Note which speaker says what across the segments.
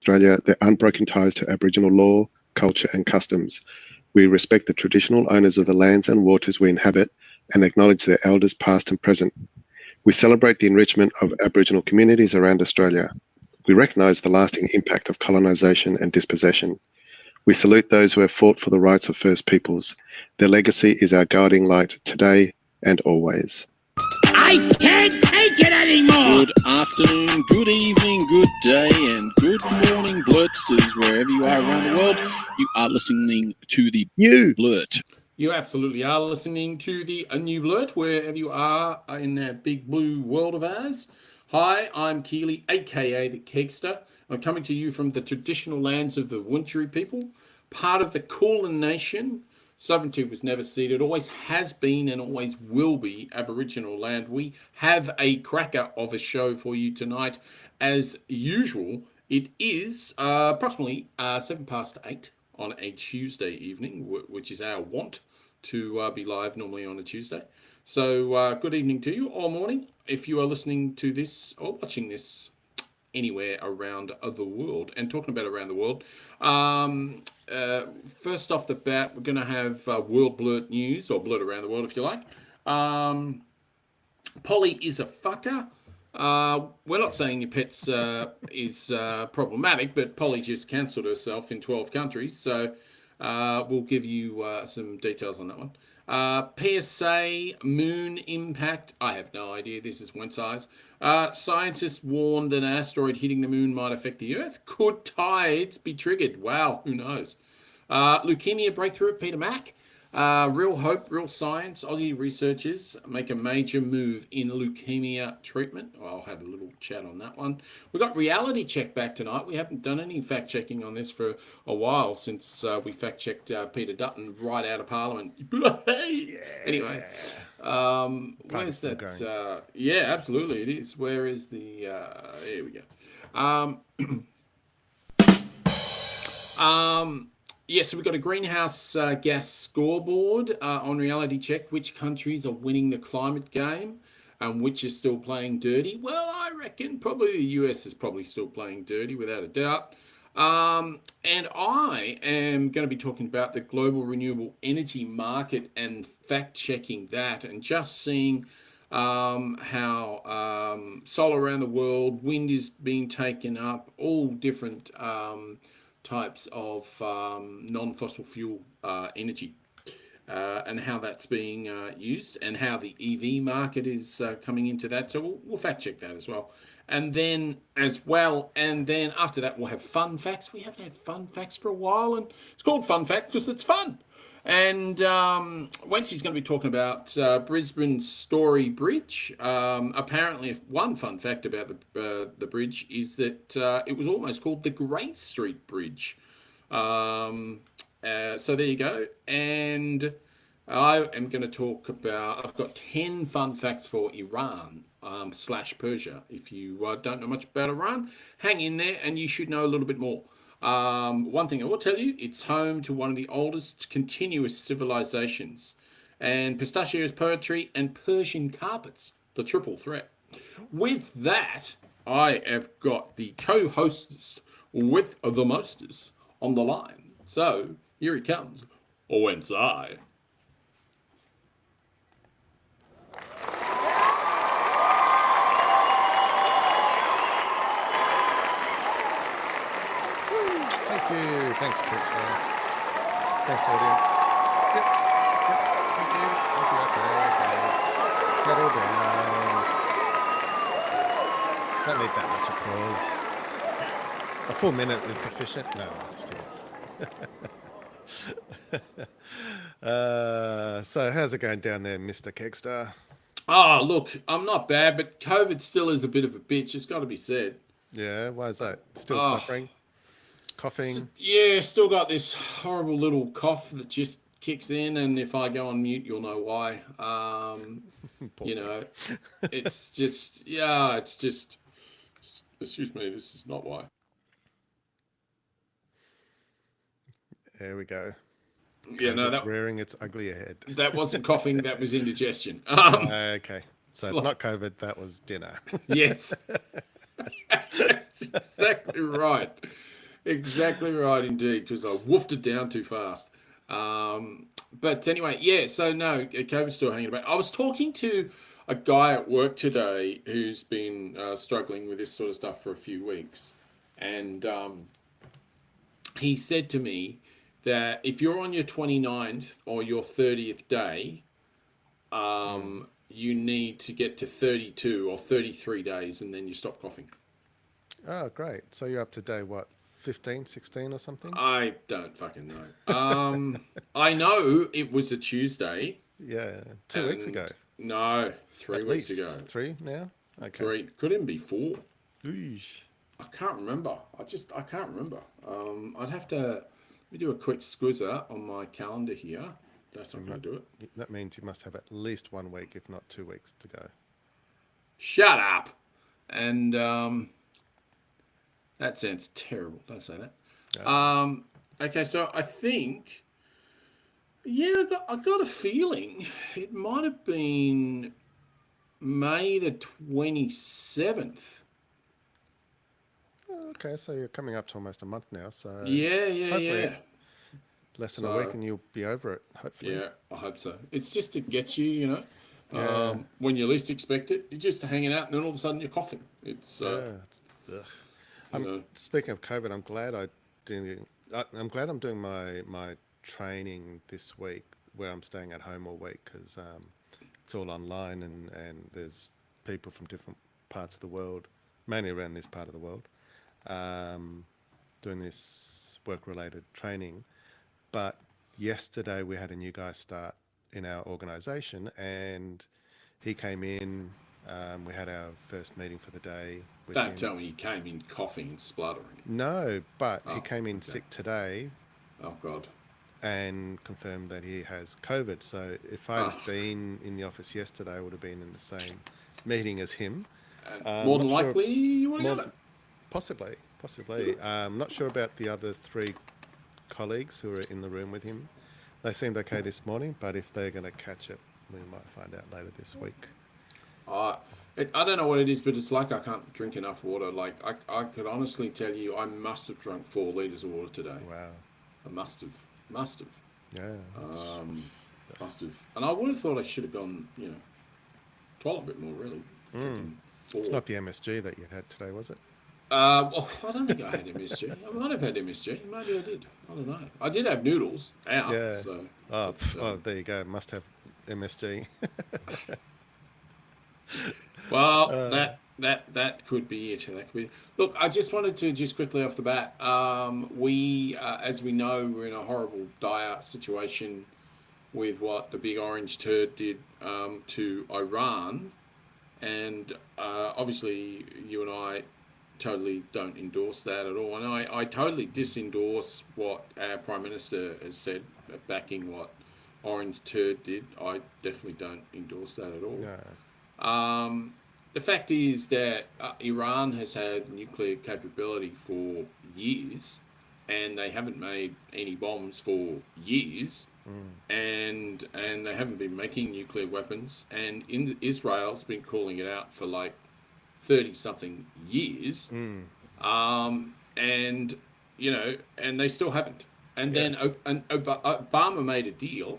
Speaker 1: Australia their unbroken ties to Aboriginal law, culture and customs. We respect the traditional owners of the lands and waters we inhabit and acknowledge their elders past and present. We celebrate the enrichment of Aboriginal communities around Australia. We recognise the lasting impact of colonisation and dispossession. We salute those who have fought for the rights of First Peoples. Their legacy is our guiding light today and always.
Speaker 2: I can't take it anymore!
Speaker 3: Good afternoon, good evening, good day, and good morning, blurtsters, wherever you are around the world. You are listening to the new blurt.
Speaker 4: You absolutely are listening to the new blurt, wherever you are in that big blue world of ours. Hi, I'm Keely, aka the Kegsta. I'm coming to you from the traditional lands of the Wencee people, part of the Kulin Nation. Sovereignty was never ceded, always has been and always will be Aboriginal land. We have a cracker of a show for you tonight. As usual, it is approximately 8:07 on a Tuesday evening, which is our want to be live normally on a Tuesday. So good evening to you, or morning, if you are listening to this or watching this anywhere around the world. And talking about around the world, first off the bat, we're going to have World Blurt News, or Blurt Around the World if you like. Polly is a fucker. We're not saying your pet's is problematic, but Polly just cancelled herself in 12 countries, so we'll give you some details on that one. PSA, moon impact. I have no idea. This is Wencee. Scientists warned an asteroid hitting the moon might affect the Earth. Could tides be triggered? Wow, who knows? Leukemia breakthrough at Peter Mac. Real hope, real science. Aussie researchers make a major move in leukemia treatment. I'll have a little chat on that one. We've got reality check back tonight. We haven't done any fact checking on this for a while since we fact checked Peter Dutton right out of Parliament. Anyway, where's that? Yeah, absolutely, it is. Where is the? Here we go. Yeah, so we've got a greenhouse gas scoreboard on reality check. Which countries are winning the climate game and which are still playing dirty? Well, I reckon probably the US is probably still playing dirty without a doubt. And I am going to be talking about the global renewable energy market and fact-checking that and just seeing how solar around the world, wind is being taken up, all different types of non-fossil fuel energy and how that's being used and how the EV market is coming into that. So we'll fact check that as well. And then after that, we'll have fun facts. We haven't had fun facts for a while, and it's called Fun Fact because it's fun. And Wencee's going to be talking about Brisbane Story Bridge. Apparently, one fun fact about the bridge is that it was almost called the Grey Street Bridge. So there you go. And I am going to talk about, I've got 10 fun facts for Iran / Persia. If you don't know much about Iran, hang in there and you should know a little bit more. One thing I will tell you, it's home to one of the oldest continuous civilizations, and pistachios, poetry, and Persian carpets, the triple threat. With that, I have got the co-hosts with the mostest on the line. So here he comes, Wencee.
Speaker 5: Thanks, Kegsta. Thanks, audience. Yep. Thank you. Okay. Settle down. Don't need that much applause. A full minute is sufficient. No, just kidding. So how's it going down there, Mr. Kegsta?
Speaker 4: Oh, look, I'm not bad, but COVID still is a bit of a bitch. It's got to be said.
Speaker 5: Yeah, why is that? Still suffering? Coughing?
Speaker 4: Yeah, still got this horrible little cough that just kicks in, and if I go on mute, you'll know why. You know, it's just, excuse me, this is not why.
Speaker 5: There we go.
Speaker 4: Yeah, no,
Speaker 5: that's rearing its ugly head.
Speaker 4: That wasn't coughing, that was indigestion.
Speaker 5: Okay, so it's not COVID, that was dinner.
Speaker 4: Yes. That's exactly right. Exactly right indeed, because I woofed it down too fast. But anyway, yeah, so no, COVID's still hanging about. I was talking to a guy at work today who's been struggling with this sort of stuff for a few weeks. And he said to me that if you're on your 29th or your 30th day, you need to get to 32 or 33 days and then you stop coughing.
Speaker 5: Oh, great. So you're up to day, what, 15, 16 or something?
Speaker 4: I don't fucking know. I know it was a Tuesday.
Speaker 5: Yeah, 2 weeks ago.
Speaker 4: No, 3
Speaker 5: At
Speaker 4: weeks
Speaker 5: least
Speaker 4: ago.
Speaker 5: 3 now? Okay.
Speaker 4: 3, could even be 4.
Speaker 5: Eesh.
Speaker 4: I can't remember. I can't remember. I'd have to, let me do a quick squizzer on my calendar here. That's not going to do it.
Speaker 5: That means you must have at least 1 week, if not 2 weeks to go.
Speaker 4: Shut up. And that sounds terrible. Don't say that.
Speaker 5: Yeah.
Speaker 4: Okay, so I think, yeah, I got a feeling it might have been May the 27th.
Speaker 5: Okay, so you're coming up to almost a month now. So
Speaker 4: Yeah.
Speaker 5: Less than a week and you'll be over it, hopefully.
Speaker 4: Yeah, I hope so. It's just to get you,
Speaker 5: Yeah.
Speaker 4: when you least expect it. You're just hanging out and then all of a sudden you're coughing. It's,
Speaker 5: Speaking of COVID, I'm glad I'm doing my training this week where I'm staying at home all week because it's all online and there's people from different parts of the world, mainly around this part of the world, doing this work-related training. But yesterday we had a new guy start in our organisation and he came in. We had our first meeting for the day.
Speaker 4: Don't tell me he came in coughing and spluttering.
Speaker 5: No, but he came in sick today.
Speaker 4: Oh, God.
Speaker 5: And confirmed that he has COVID. So if I'd been in the office yesterday, I would have been in the same meeting as him.
Speaker 4: More than likely, you would have got it.
Speaker 5: Possibly. I'm not sure about the other 3 colleagues who are in the room with him. They seemed okay this morning, but if they're going to catch it, we might find out later this week.
Speaker 4: I don't know what it is, but it's like I can't drink enough water. Like, I could honestly tell you I must have drunk 4 litres of water today.
Speaker 5: Wow.
Speaker 4: I must have.
Speaker 5: Yeah.
Speaker 4: Must have. And I would have thought I should have gone, toilet a bit more, really.
Speaker 5: It's not the MSG that you had today, was it?
Speaker 4: Well, I don't think I had MSG. I might have had MSG. Maybe I did. I don't know. I did have noodles out.
Speaker 5: Yeah.
Speaker 4: So,
Speaker 5: there you go. Must have MSG.
Speaker 4: Well, that could be it. That could be. Look, I just wanted to quickly off the bat. We, as we know, we're in a horrible, dire situation with what the big orange turd did to Iran, and obviously you and I totally don't endorse that at all. And I totally disendorse what our Prime Minister has said, backing what Orange Turd did. I definitely don't endorse that at all.
Speaker 5: No.
Speaker 4: The fact is that Iran has had nuclear capability for years, and they haven't made any bombs for years, and they haven't been making nuclear weapons. And Israel's been calling it out for like 30-something years, and and they still haven't. And then Obama made a deal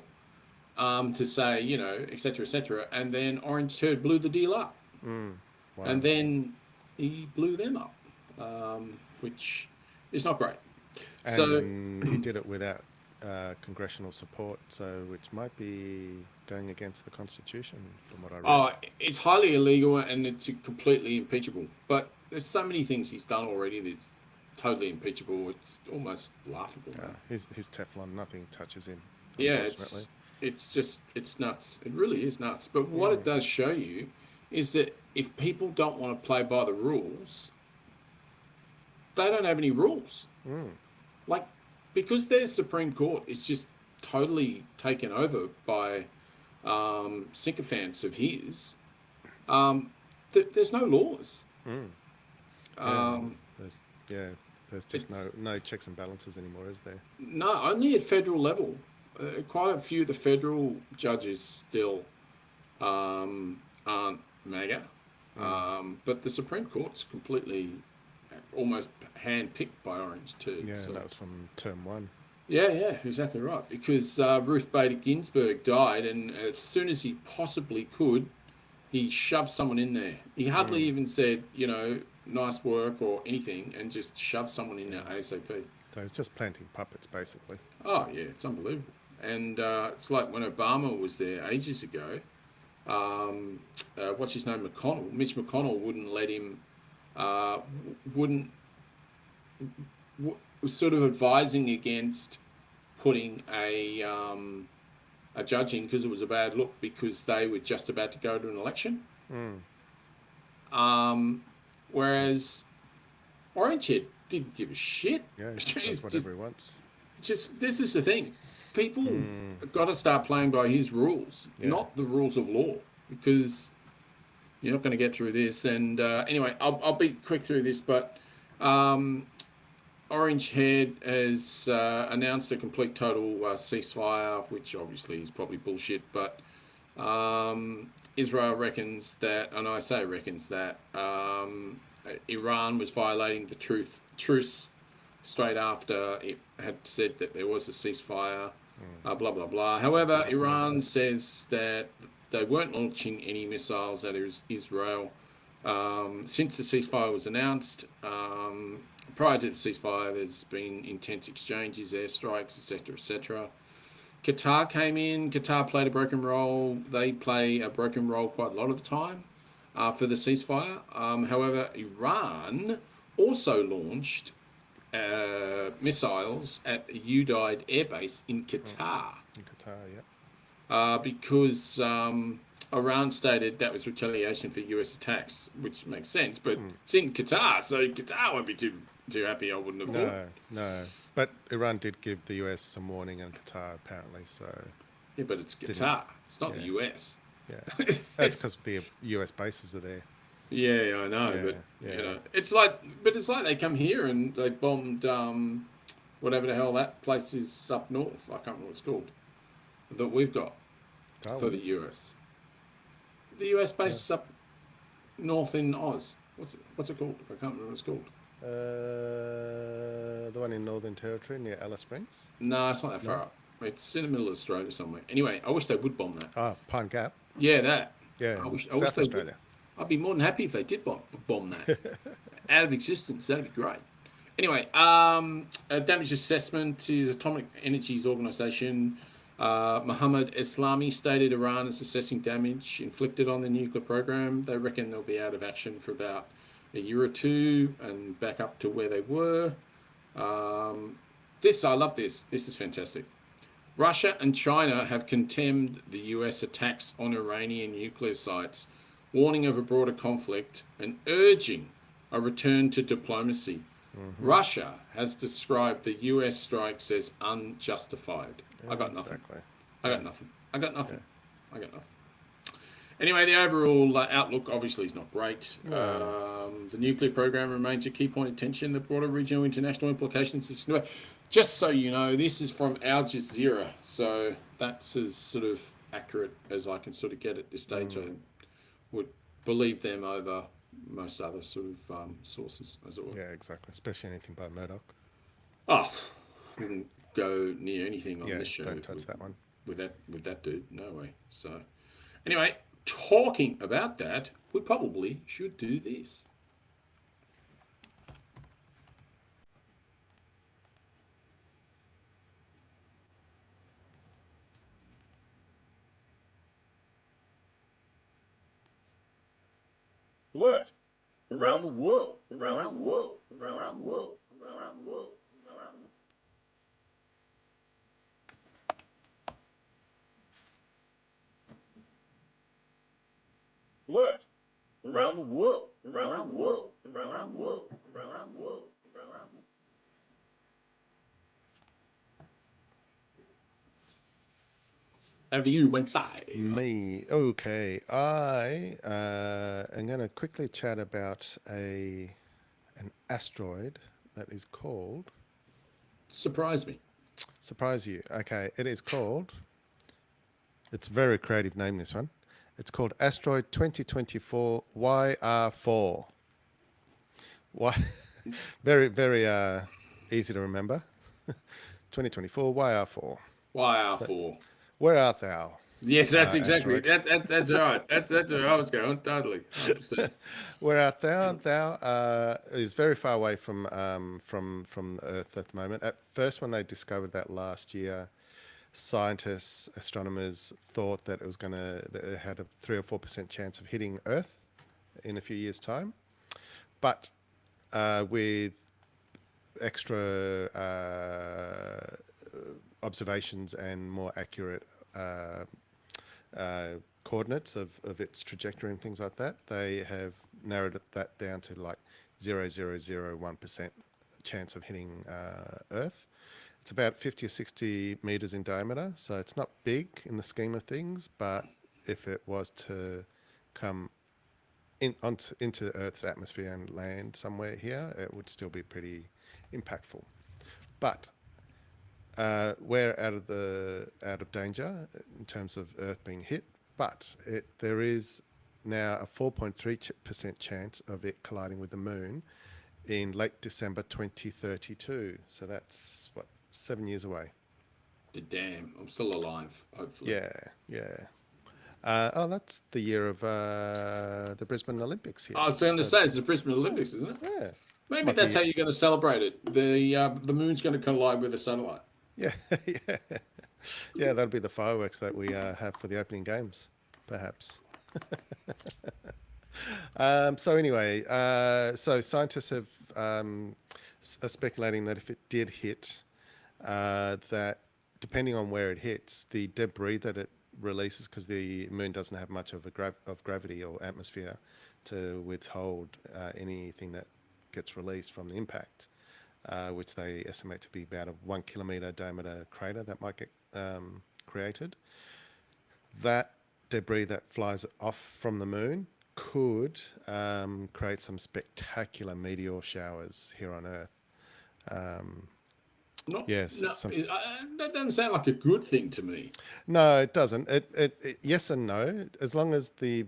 Speaker 4: to say, et cetera, and then Orange Turd blew the deal up.
Speaker 5: Wow.
Speaker 4: And then he blew them up, which is not great.
Speaker 5: And
Speaker 4: So
Speaker 5: he did it without congressional support, which might be going against the Constitution, from what I read.
Speaker 4: It's highly illegal and it's completely impeachable. But there's so many things he's done already that's totally impeachable. It's almost laughable.
Speaker 5: His Teflon, nothing touches him.
Speaker 4: Yeah, it's nuts. It really is nuts. But what it does show you is that if people don't want to play by the rules, they don't have any rules. Like, because their Supreme Court is just totally taken over by sycophants of his, there's no laws.
Speaker 5: There's just no checks and balances anymore, is there?
Speaker 4: No, only at federal level. Quite a few of the federal judges still aren't MAGA. But the Supreme Court's completely, almost hand-picked by Orange too.
Speaker 5: Yeah,
Speaker 4: so.
Speaker 5: that was from term 1.
Speaker 4: Yeah, exactly right. Because Ruth Bader Ginsburg died, and as soon as he possibly could, he shoved someone in there. He hardly even said, nice work or anything, and just shoved someone in there ASAP.
Speaker 5: So he's just planting puppets, basically.
Speaker 4: Oh, yeah, it's unbelievable. And it's like when Obama was there ages ago, what's his name, Mitch McConnell wouldn't let him, was sort of advising against putting a judge in because it was a bad look because they were just about to go to an election. Whereas Orangehead didn't give a shit.
Speaker 5: Yeah, that's whatever he wants.
Speaker 4: It's just, this is the thing. People have got to start playing by his rules, not the rules of law, because you're not going to get through this. And anyway, I'll be quick through this, but Orangehead has announced a complete total ceasefire, which obviously is probably bullshit, but Israel reckons that, and I say reckons that, Iran was violating the truce straight after it had said that there was a ceasefire, blah, blah, blah. However, Iran says that they weren't launching any missiles at Israel since the ceasefire was announced. Prior to the ceasefire, there's been intense exchanges, airstrikes, etc., etc. Qatar came in. Qatar played a broken role. They play a broken role quite a lot of the time for the ceasefire. However, Iran also launched missiles at a Udeid airbase in Qatar.
Speaker 5: In Qatar, yeah.
Speaker 4: Because Iran stated that was retaliation for US attacks, which makes sense, but it's in Qatar, so Qatar won't be too happy, I wouldn't have thought.
Speaker 5: No. But Iran did give the US some warning in Qatar, apparently, so...
Speaker 4: Yeah, but it's Qatar. It's not the US.
Speaker 5: Yeah, that's because the US bases are there.
Speaker 4: Yeah, I know, but it's like they come here and they bombed whatever the hell that place is up north. I can't remember what it's called that we've got for the US. The US base is up north in Oz. What's it called? I can't remember what it's called.
Speaker 5: The one in Northern Territory near Alice Springs?
Speaker 4: No, it's not that far up. It's in the middle of Australia somewhere. Anyway, I wish they would bomb that.
Speaker 5: Oh, Pine Gap?
Speaker 4: Yeah, that.
Speaker 5: Yeah,
Speaker 4: I wish
Speaker 5: South Australia.
Speaker 4: I'd be more than happy if they did bomb that. Out of existence, that'd be great. Anyway, damage assessment is Atomic Energy's organisation. Mohammed Eslami stated Iran is assessing damage inflicted on the nuclear program. They reckon they'll be out of action for about a year or two and back up to where they were. I love this. This is fantastic. Russia and China have condemned the US attacks on Iranian nuclear sites, warning of a broader conflict and urging a return to diplomacy. Russia has described the US strikes as unjustified. I got nothing. Anyway, the overall outlook obviously is not great. The nuclear program remains a key point of tension. The broader regional international implications is... Just so you know, this is from Al Jazeera, so that's as sort of accurate as I can sort of get at this stage. I would believe them over most other sort of sources, as it were.
Speaker 5: Yeah, exactly, especially anything by Murdoch.
Speaker 4: Oh, wouldn't go near anything on this show.
Speaker 5: Don't touch that one.
Speaker 4: With that dude, no way. So, anyway, talking about that, we probably should do this.
Speaker 2: Blurt. Around the world, around the world, around the world, around the world, around the world. Blurt. Around the world, around the world, around the world, around the world, around the world. Over to you, Wencee.
Speaker 5: Me. Okay. I am going to quickly chat about an asteroid that is called...
Speaker 4: Surprise me.
Speaker 5: Surprise you. Okay. It is called... It's a very creative name, this one. It's called Asteroid 2024 YR4. Why? Very, very easy to remember. 2024 YR4.
Speaker 4: YR4.
Speaker 5: Where art thou?
Speaker 4: Yes, that's exactly.
Speaker 5: Asteroid.
Speaker 4: That's right. That's where I was going. Totally, 100%.
Speaker 5: Where art thou? Thou is very far away from Earth at the moment. At first, when they discovered that last year, scientists, astronomers thought that it had a 3 or 4% chance of hitting Earth in a few years' time. But with extra observations and more accurate coordinates of its trajectory and things like that, they have narrowed that down to like 0.001% chance of hitting Earth. It's about 50 or 60 meters in diameter, so it's not big in the scheme of things, but if it was to come into Earth's atmosphere and land somewhere here, it would still be pretty impactful. But we're out of danger in terms of Earth being hit, but there is now a 4.3% chance of it colliding with the moon in late December 2032. So that's 7 years away.
Speaker 4: Damn, I'm still alive, hopefully.
Speaker 5: Yeah. That's the year of the Brisbane Olympics here.
Speaker 4: I was going to say, it's the Brisbane Olympics, isn't it?
Speaker 5: Yeah.
Speaker 4: Maybe that's how you're going to celebrate it. The moon's going to collide with a satellite.
Speaker 5: Yeah, yeah. That'll be the fireworks that we have for the opening games, perhaps. So anyway, so scientists have are speculating that if it did hit, that depending on where it hits, the debris that it releases, because the moon doesn't have much of gravity or atmosphere to withhold anything that gets released from the impact, which they estimate to be about a 1 kilometer diameter crater that might get created. That debris that flies off from the moon could create some spectacular meteor showers here on Earth.
Speaker 4: That doesn't sound like a good thing to me.
Speaker 5: No, it doesn't. It yes and no. As long as the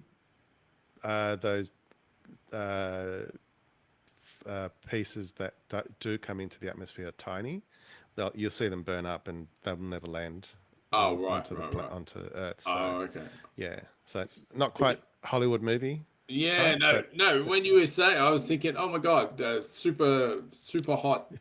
Speaker 5: those pieces that do come into the atmosphere are tiny, you'll see them burn up and they'll never land onto Earth. So,
Speaker 4: okay.
Speaker 5: Yeah. So not quite Hollywood movie.
Speaker 4: Yeah,
Speaker 5: type,
Speaker 4: no. When you were saying, I was thinking, oh my God, super hot,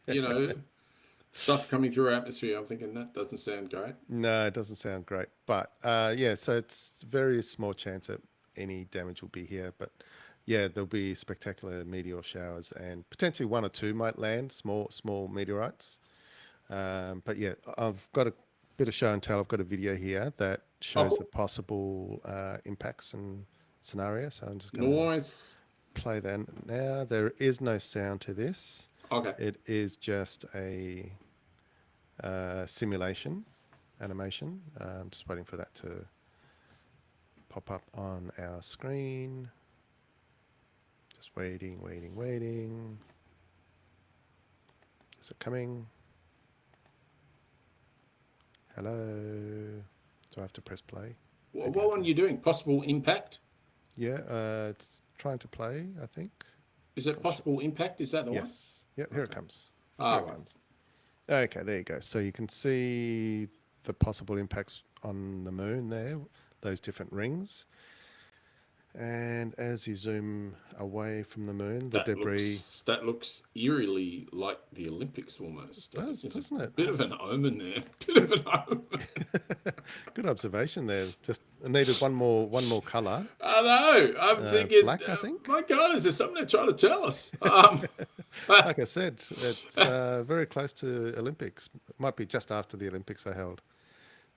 Speaker 4: stuff coming through our atmosphere. I'm thinking that doesn't sound great.
Speaker 5: No, it doesn't sound great. But so it's very small chance that any damage will be here. But yeah, there'll be spectacular meteor showers and potentially 1 or 2 might land, small meteorites. But yeah, I've got a bit of show and tell. I've got a video here that shows the possible impacts and scenario. So I'm just going to play that now. There is no sound to this.
Speaker 4: Okay.
Speaker 5: It is just a simulation animation. I'm just waiting for that to pop up on our screen. Just waiting. Is it coming? Hello? Do I have to press play?
Speaker 4: What one are you doing? Possible impact?
Speaker 5: Yeah, it's trying to play, I think.
Speaker 4: Is it possible impact? Is that the one?
Speaker 5: Yes. Yep, here it comes.
Speaker 4: Comes.
Speaker 5: Okay, there you go. So you can see the possible impacts on the moon there, those different rings. And as you zoom away from the moon, the debris...
Speaker 4: That looks eerily like the Olympics almost.
Speaker 5: Doesn't it?
Speaker 4: Bit of an omen there. Bit of an omen.
Speaker 5: Good observation there. Just needed one more colour.
Speaker 4: I know. I'm thinking...
Speaker 5: Black, I think.
Speaker 4: My God, is there something they're trying to tell us?
Speaker 5: Like I said, it's very close to Olympics. It might be just after the Olympics are held.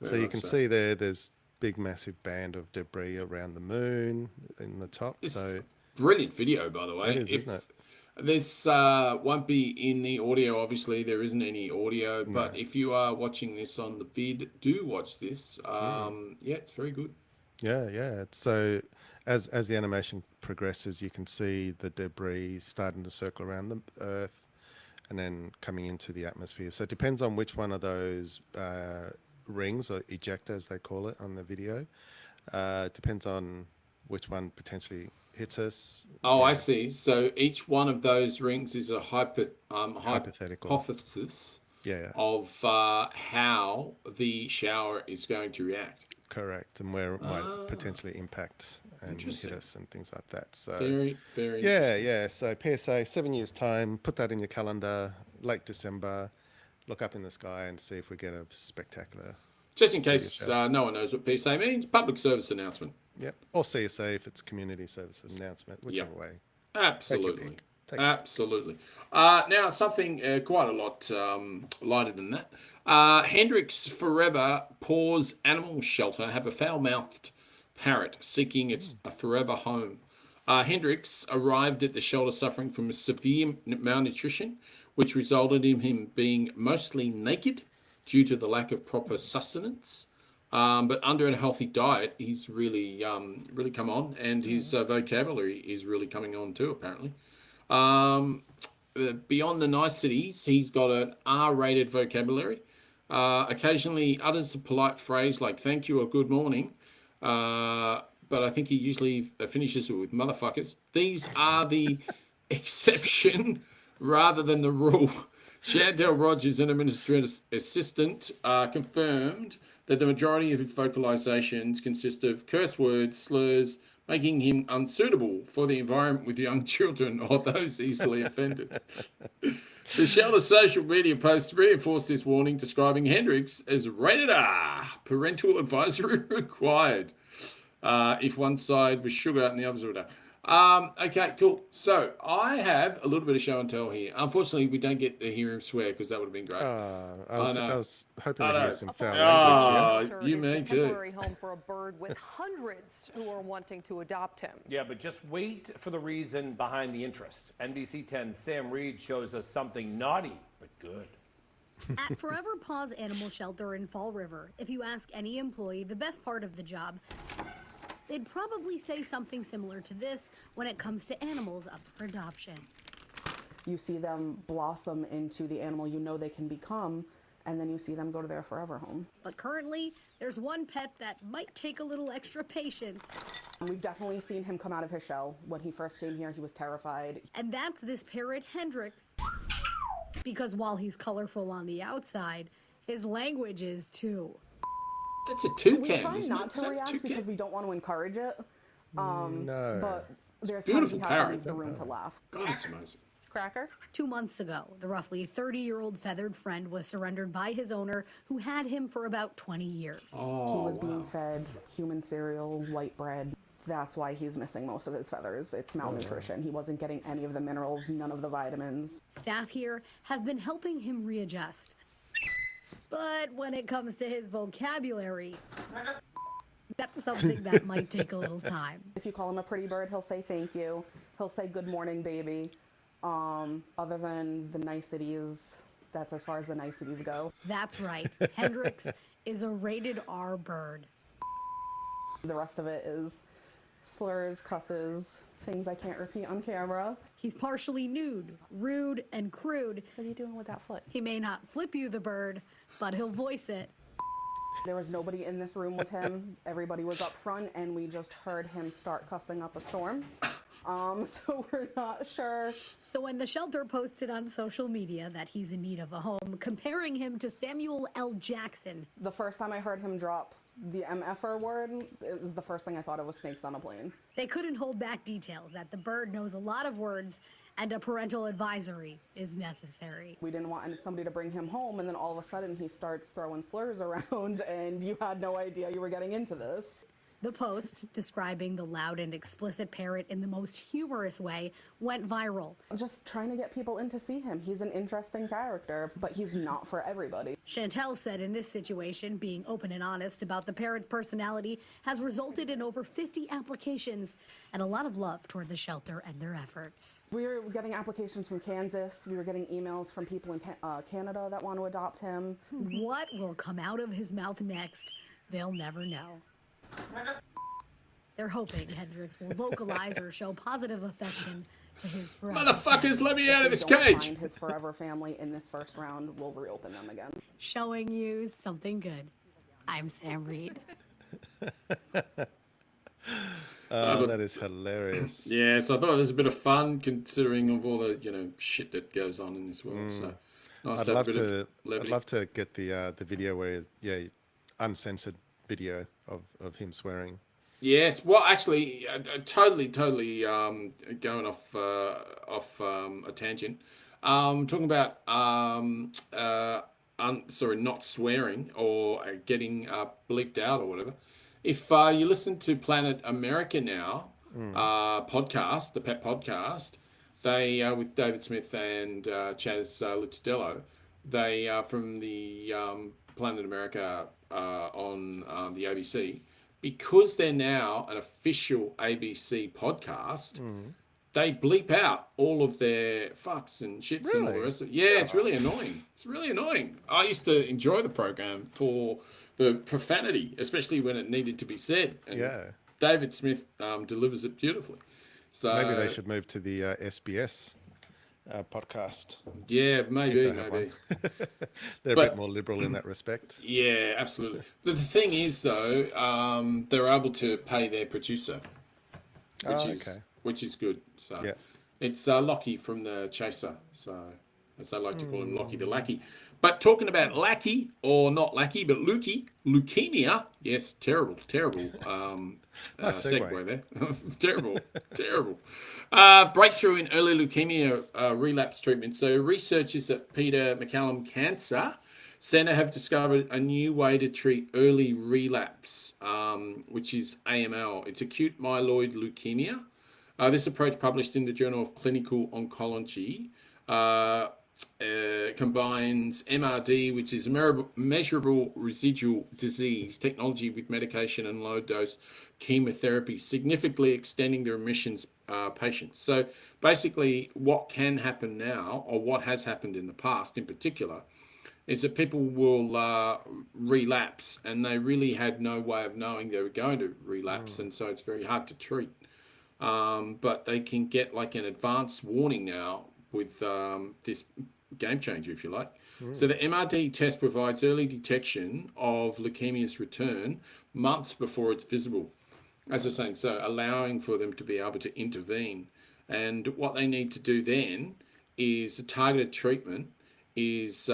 Speaker 5: So you can see there's big massive band of debris around the moon in the top.
Speaker 4: It's
Speaker 5: so
Speaker 4: brilliant video, by the way.
Speaker 5: It is, isn't it?
Speaker 4: This won't be in the audio. Obviously, there isn't any audio. No. But if you are watching this on the vid, do watch this. It's very good.
Speaker 5: Yeah. So as the animation progresses, you can see the debris starting to circle around the Earth and then coming into the atmosphere. So it depends on which one of those rings or ejector, as they call it on the video, Depends on which one potentially hits us.
Speaker 4: Oh, I see. So each one of those rings is a
Speaker 5: Hypothetical.
Speaker 4: hypothesis
Speaker 5: Yeah,
Speaker 4: of how the shower is going to react.
Speaker 5: correct. And where it might potentially impact and hit
Speaker 4: Interesting.
Speaker 5: us and things like that. So
Speaker 4: Very, very
Speaker 5: yeah,
Speaker 4: interesting.
Speaker 5: yeah. So PSA, 7 years time. Put that in your calendar. Late December. Look up in the sky and see if we get a spectacular.
Speaker 4: Just in case no one knows what PSA means, public service announcement.
Speaker 5: Yep. Or CSA if it's community services announcement, whichever way.
Speaker 4: Absolutely.
Speaker 5: Take
Speaker 4: Absolutely. Now, something quite a lot lighter than that. Hendricks Forever Paws Animal Shelter have a foul-mouthed parrot seeking a forever home. Hendricks arrived at the shelter suffering from severe malnutrition, which resulted in him being mostly naked due to the lack of proper sustenance. But under a healthy diet, he's really come on, and his vocabulary is really coming on too, apparently. Beyond the niceties, he's got an R-rated vocabulary. Occasionally utters a polite phrase like "thank you" or "good morning," but I think he usually finishes it with "motherfuckers." These are the exception rather than the rule. Chantel Rogers, an administrative assistant, confirmed that the majority of his vocalizations consist of curse words, slurs, making him unsuitable for the environment with young children or those easily offended. The shelter's social media posts reinforced this warning, describing Hendricks as rated R, parental advisory required. If one side was sugar and the others were down. Okay, cool. So I have a little bit of show and tell here. Unfortunately, we don't get to hear him swear because that would have been great.
Speaker 5: I was hoping to hear some foul
Speaker 4: language.
Speaker 5: language.
Speaker 4: You may too.
Speaker 6: Temporary home for a bird with hundreds who are wanting to adopt him.
Speaker 2: Yeah, but just wait for the reason behind the interest. NBC 10's Sam Reed shows us something naughty but good.
Speaker 7: At Forever Paws Animal Shelter in Fall River, if you ask any employee the best part of the job, they'd probably say something similar to this when it comes to animals up for adoption.
Speaker 8: You see them blossom into the animal you know they can become, and then you see them go to their forever home.
Speaker 7: But currently, there's one pet that might take a little extra patience.
Speaker 8: And we've definitely seen him come out of his shell. When he first came here, he was terrified.
Speaker 7: And that's this parrot Hendricks. Because while he's colorful on the outside, his language is too.
Speaker 4: That's a toucan.
Speaker 8: We try not to react because we don't want to encourage it.
Speaker 5: No.
Speaker 8: But there's times
Speaker 4: Beautiful
Speaker 8: you have
Speaker 4: parrot.
Speaker 8: to leave the room to laugh.
Speaker 4: God, it's amazing.
Speaker 8: Cracker?
Speaker 7: 2 months ago, the roughly 30-year-old feathered friend was surrendered by his owner, who had him for about 20 years.
Speaker 8: He was being fed human cereal, white bread. That's why he's missing most of his feathers. It's malnutrition. He wasn't getting any of the minerals, none of the vitamins.
Speaker 7: Staff here have been helping him readjust. But when it comes to his vocabulary, that's something that might take a little time.
Speaker 8: If you call him a pretty bird, he'll say thank you. He'll say good morning, baby. Other than the niceties, that's as far as the niceties go.
Speaker 7: That's right. Hendricks is a rated R bird.
Speaker 8: The rest of it is slurs, cusses, things I can't repeat on camera.
Speaker 7: He's partially nude, rude, and crude.
Speaker 8: What are you doing with that foot?
Speaker 7: He may not flip you the bird, but he'll voice it.
Speaker 8: There was nobody in this room with him. Everybody was up front, and we just heard him start cussing up a storm. So we're not sure.
Speaker 7: So when the shelter posted on social media that he's in need of a home, comparing him to Samuel L. Jackson.
Speaker 8: The first time I heard him drop the MFR word, it was the first thing I thought of was snakes on a plane.
Speaker 7: They couldn't hold back details that the bird knows a lot of words and a parental advisory is necessary.
Speaker 8: We didn't want somebody to bring him home, and then all of a sudden he starts throwing slurs around, and you had no idea you were getting into this.
Speaker 7: The post, describing the loud and explicit parrot in the most humorous way, went viral.
Speaker 8: Just trying to get people in to see him. He's an interesting character, but he's not for everybody.
Speaker 7: Chantel said in this situation, being open and honest about the parrot's personality has resulted in over 50 applications and a lot of love toward the shelter and their efforts.
Speaker 8: We were getting applications from Kansas. We were getting emails from people in Canada that want to adopt him.
Speaker 7: What will come out of his mouth next, they'll never know. They're hoping Hendricks will vocalize or show positive affection to his forever.
Speaker 4: Motherfuckers, let me out of this
Speaker 8: If we don't
Speaker 4: cage.
Speaker 8: find his forever family in this first round, we'll reopen them again.
Speaker 7: Showing you something good. I'm Sam Reed.
Speaker 5: That is hilarious.
Speaker 4: Yeah, so I thought it was a bit of fun considering of all the shit that goes on in this world. So nice to have a bit of levity.
Speaker 5: I'd love to get the video where uncensored video of him swearing.
Speaker 4: Yes, well, actually, totally going off a tangent. Talking about not swearing or getting bleeped out or whatever. If you listen to Planet America now podcast, the Pet Podcast, they with David Smith and Chaz Luttadello, they from the Planet America on the ABC. Because they're now an official ABC podcast, they bleep out all of their fucks and shits and all the rest of it. Yeah, it's really annoying. It's really annoying. I used to enjoy the program for the profanity, especially when it needed to be said. And David Smith delivers it beautifully. So
Speaker 5: maybe they should move to the SBS podcast.
Speaker 4: Yeah, maybe.
Speaker 5: They're a bit more liberal in that respect.
Speaker 4: Yeah, absolutely. The thing is, though, they're able to pay their producer, which is good. So it's Lockie from the Chaser. So as I like to call him, Lockie the Lackey. But talking about lackey or not lackey, but leukemia. Yes, terrible.
Speaker 5: Nice
Speaker 4: segue there. terrible. Breakthrough in early leukemia relapse treatment. So researchers at Peter MacCallum Cancer Centre have discovered a new way to treat early relapse, which is AML. It's acute myeloid leukemia. This approach, published in the Journal of Clinical Oncology, combines MRD, which is measurable residual disease technology, with medication and low-dose chemotherapy, significantly extending the remissions patients. So basically what can happen now, or what has happened in the past in particular, is that people will relapse, and they really had no way of knowing they were going to relapse, and so it's very hard to treat. But they can get like an advanced warning now with this game changer, if you like. So the MRD test provides early detection of leukemia's return months before it's visible. As I was saying, so allowing for them to be able to intervene. And what they need to do then is a targeted treatment is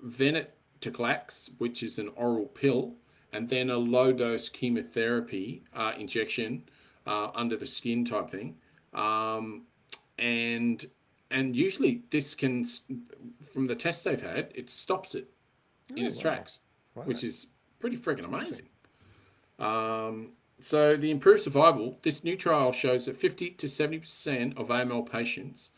Speaker 4: venetoclax, which is an oral pill, and then a low-dose chemotherapy injection under the skin type thing. And usually this can, from the tests they've had, it stops it in its tracks, which is pretty freaking amazing. So the improved survival, this new trial shows that 50 to 70% of AML patients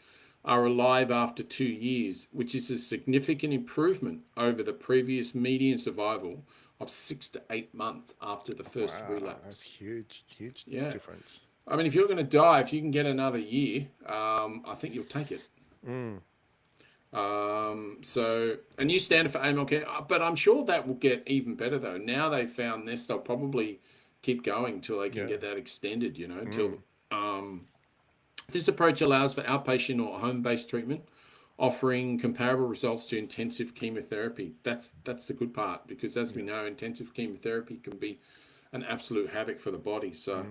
Speaker 4: are alive after 2 years, which is a significant improvement over the previous median survival of 6 to 8 months after the first relapse.
Speaker 5: That's huge difference.
Speaker 4: I mean, if you're going to die, if you can get another year, I think you'll take it. So a new standard for AML care, but I'm sure that will get even better though. Now they've found this, they'll probably keep going till they can get that extended, until this approach allows for outpatient or home-based treatment, offering comparable results to intensive chemotherapy. That's the good part, because as we know, intensive chemotherapy can be an absolute havoc for the body. So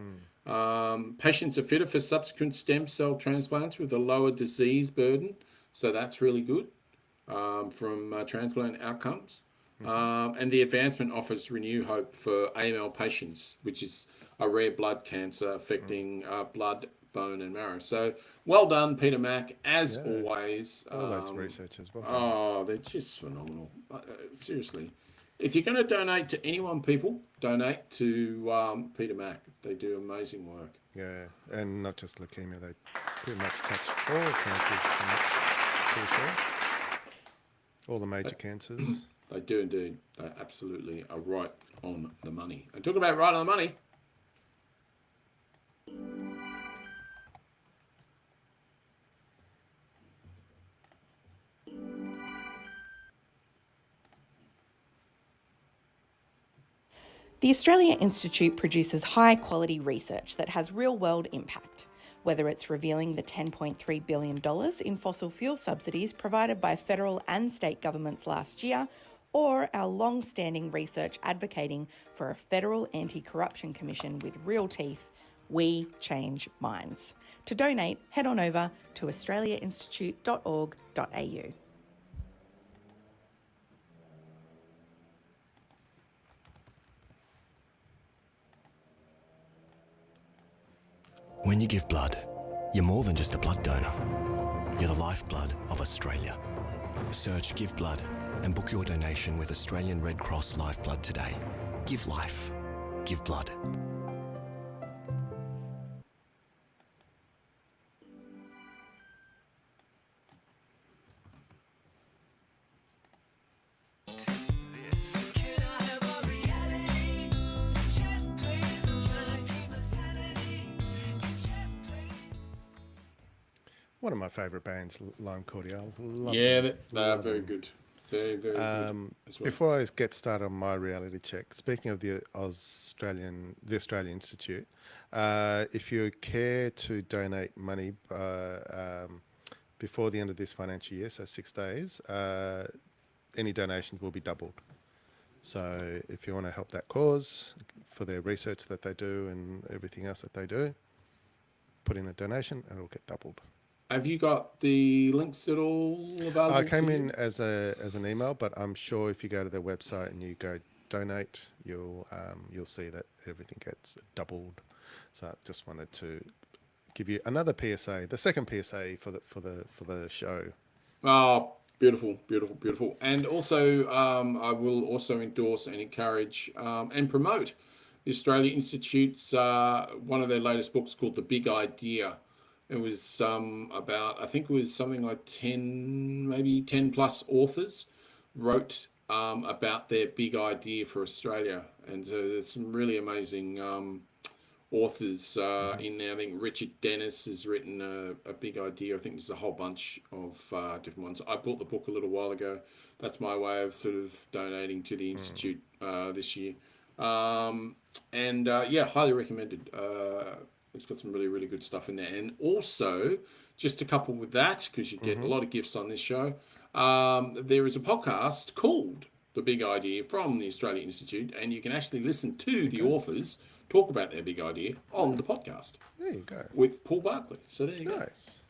Speaker 4: patients are fitter for subsequent stem cell transplants with a lower disease burden. So that's really good from transplant outcomes. And the advancement offers renewed hope for AML patients, which is a rare blood cancer affecting blood, bone and marrow. So well done, Peter Mac, as always.
Speaker 5: All those researchers.
Speaker 4: They're just phenomenal. Seriously. If you're going to donate to anyone, people, donate to Peter Mac. They do amazing work.
Speaker 5: Yeah, and not just leukemia. They pretty much touch all cancers. Pretty sure. All the major cancers.
Speaker 4: They do indeed. They absolutely are right on the money. And talk about right on the money.
Speaker 9: The Australia Institute produces high-quality research that has real-world impact, whether it's revealing the $10.3 billion in fossil fuel subsidies provided by federal and state governments last year, or our long-standing research advocating for a federal anti-corruption commission with real teeth, we change minds. To donate, head on over to australiainstitute.org.au.
Speaker 10: When you give blood, you're more than just a blood donor. You're the lifeblood of Australia. Search Give Blood and book your donation with Australian Red Cross Lifeblood today. Give life. Give blood.
Speaker 5: One of my favourite bands, Lime Cordiale.
Speaker 4: Yeah, they're very good. Very, very good as well.
Speaker 5: Before I get started on my reality check, speaking of the Australian Institute, if you care to donate money before the end of this financial year, so 6 days, any donations will be doubled. So if you want to help that cause for their research that they do and everything else that they do, put in a donation and it'll get doubled.
Speaker 4: Have you got the links at all available?
Speaker 5: I came in as an email, but I'm sure if you go to their website and you go donate, you'll see that everything gets doubled. So I just wanted to give you another PSA, the second PSA for the show.
Speaker 4: Oh, beautiful, beautiful, beautiful. And also, I will also endorse and encourage and promote the Australia Institute's one of their latest books called The Big Idea. It was about, I think it was something like 10 plus authors wrote about their big idea for Australia. And so there's some really amazing authors in there. I think Richard Dennis has written a big idea. I think there's a whole bunch of different ones. I bought the book a little while ago. That's my way of sort of donating to the Institute this year. Yeah, highly recommended. It's got some really, really good stuff in there. And also, just to couple with that, because you get a lot of gifts on this show, there is a podcast called The Big Idea from the Australia Institute, and you can actually listen to the authors talk about their big idea on the podcast.
Speaker 5: There you go.
Speaker 4: With Paul Barkley. So there you go.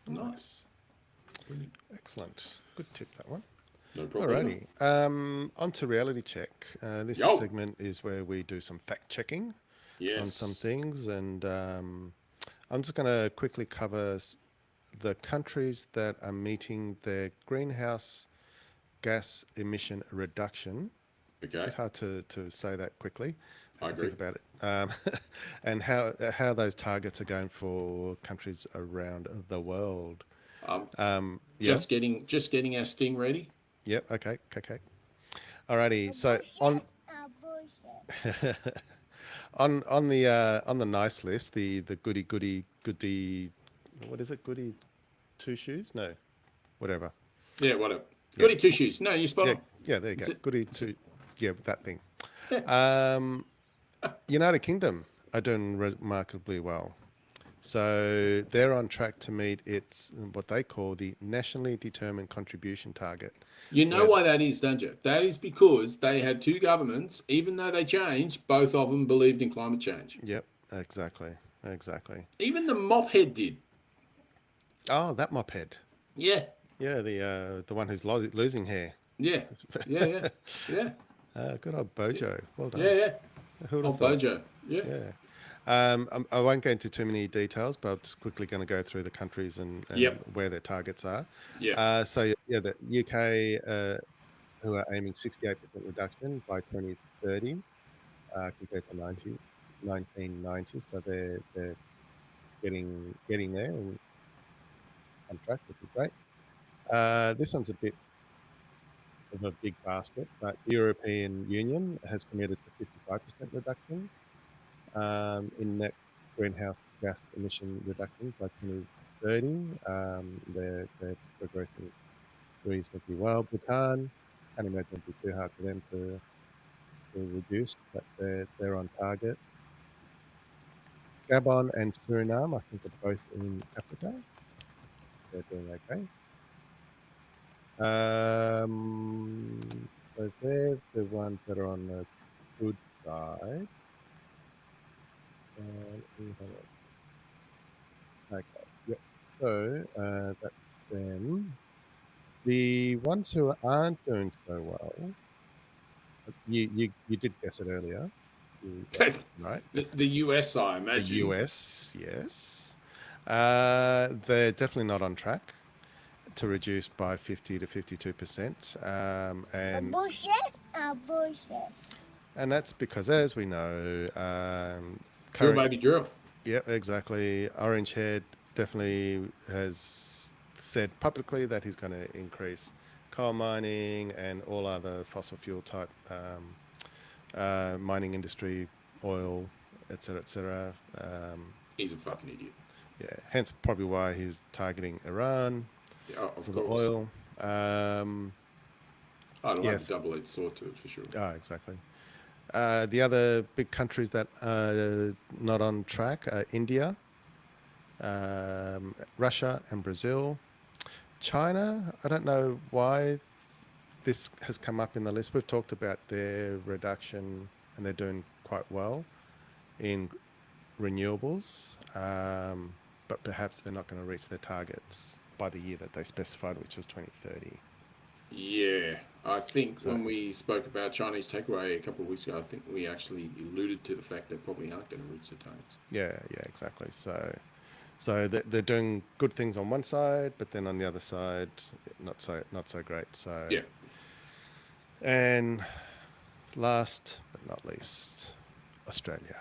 Speaker 5: Nice. Excellent. Good tip, that one.
Speaker 4: No problem.
Speaker 5: Alrighty. On to reality check. This segment is where we do some fact checking on some things, and I'm just going to quickly cover the countries that are meeting their greenhouse gas emission reduction.
Speaker 4: Okay.
Speaker 5: It's hard to say that quickly.
Speaker 4: I agree.
Speaker 5: Think about it. And how those targets are going for countries around the world.
Speaker 4: Just getting our sting ready.
Speaker 5: Yep. Okay. Alrighty. So on on the nice list, the goody. What is it? Goody two shoes? No, whatever.
Speaker 4: Yeah, whatever. Goody two shoes. No, you spot on.
Speaker 5: Yeah, there you go. Goody two. Yeah, that thing. Yeah. United Kingdom are doing remarkably well. So they're on track to meet what they call the nationally determined contribution target.
Speaker 4: You know why that is, don't you? That is because they had two governments, even though they changed, both of them believed in climate change.
Speaker 5: Yep, exactly.
Speaker 4: Even the mop head did.
Speaker 5: Oh, that mop head.
Speaker 4: Yeah.
Speaker 5: Yeah, the one who's losing hair.
Speaker 4: Yeah.
Speaker 5: Good old Bojo. Well done.
Speaker 4: Yeah. Old Bojo. Yeah.
Speaker 5: I won't go into too many details, but I'm just quickly going to go through the countries and where their targets are.
Speaker 4: Yeah.
Speaker 5: The UK who are aiming 68% reduction by 2030 compared to 1990s. So they're getting there and on track, which is great. This one's a bit of a big basket, but the European Union has committed to 55% reduction in net greenhouse gas emission reduction by 2030. They're progressing reasonably well. Bhutan, can't imagine it'd be too hard for them to reduce, but they're on target. Gabon and Suriname, I think, are both in Africa. They're doing okay. So So they're the ones that are on the good side. Let me have a- Okay. Yep. So that's them. The ones who aren't doing so well, you did guess it earlier. You got it right.
Speaker 4: The US, I
Speaker 5: The
Speaker 4: imagine.
Speaker 5: US, yes. They're definitely not on track to reduce by 50 to 52%. And
Speaker 11: bullshit.
Speaker 5: and that's because, as we know,
Speaker 4: Drill, baby, drill.
Speaker 5: Yep, exactly. Orange Head definitely has said publicly that he's going to increase coal mining and all other fossil fuel type mining industry, oil, etc., etc.
Speaker 4: He's a fucking idiot.
Speaker 5: Yeah, hence probably why he's targeting Iran
Speaker 4: of
Speaker 5: for
Speaker 4: course.
Speaker 5: the oil.
Speaker 4: It'll
Speaker 5: yes.
Speaker 4: have a double-edged sword to it for sure.
Speaker 5: Oh, exactly. The other big countries that are not on track are India, Russia and Brazil. China, I don't know why this has come up in the list. We've talked about their reduction and they're doing quite well in renewables, but perhaps they're not going to reach their targets by the year that they specified, which was 2030.
Speaker 4: Yeah, I think when we spoke about Chinese takeaway a couple of weeks ago, I think we actually alluded to the fact they probably aren't going to reach their targets.
Speaker 5: Yeah, exactly. So they're doing good things on one side, but then on the other side, not so great. So
Speaker 4: yeah.
Speaker 5: And last but not least, Australia.